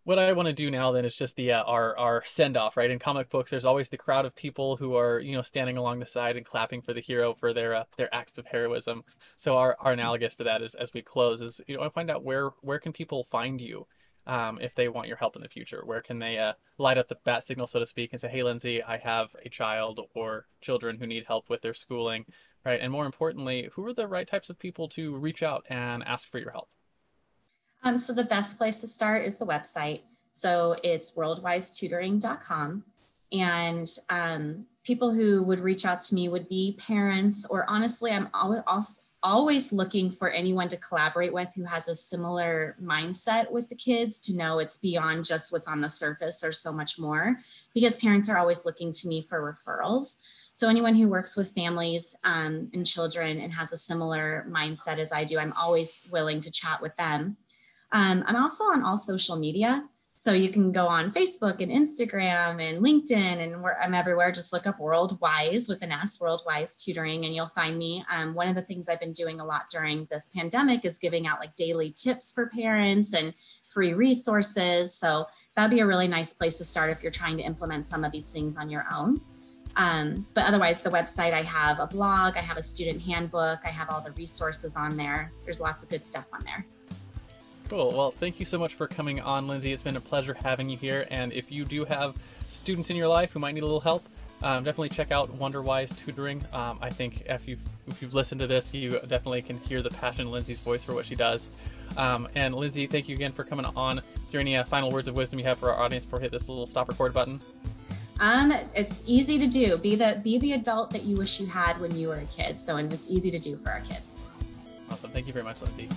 what I want to do now then is just the our send off, right? In comic books, there's always the crowd of people who are standing along the side and clapping for the hero for their acts of heroism. So our analogous to that is, as we close, is I find out where can people find you if they want your help in the future. Where can they light up the bat signal, so to speak, and say, hey, Lindsey, I have a child or children who need help with their schooling, right? And more importantly, who are the right types of people to reach out and ask for your help? So the best place to start is the website. So it's worldwisetutoring.com. And people who would reach out to me would be parents, or honestly, I'm always looking for anyone to collaborate with who has a similar mindset with the kids, to know it's beyond just what's on the surface. There's so much more, because parents are always looking to me for referrals. So anyone who works with families and children and has a similar mindset as I do, I'm always willing to chat with them. I'm also on all social media. So you can go on Facebook and Instagram and LinkedIn, and I'm everywhere. Just look up Worldwise with an S, Worldwise Tutoring, and you'll find me. One of the things I've been doing a lot during this pandemic is giving out like daily tips for parents and free resources. So that'd be a really nice place to start if you're trying to implement some of these things on your own. But otherwise, the website, I have a blog, I have a student handbook, I have all the resources on there. There's lots of good stuff on there. Cool. Well, thank you so much for coming on, Lindsey. It's been a pleasure having you here. And if you do have students in your life who might need a little help, definitely check out Wonderwise Tutoring. I think if you've listened to this, you definitely can hear the passion in Lindsey's voice for what she does. And Lindsey, thank you again for coming on. Is there any final words of wisdom you have for our audience before we hit this little stop record button? It's easy to do. Be the adult that you wish you had when you were a kid. And it's easy to do for our kids. Awesome. Thank you very much, Lindsey.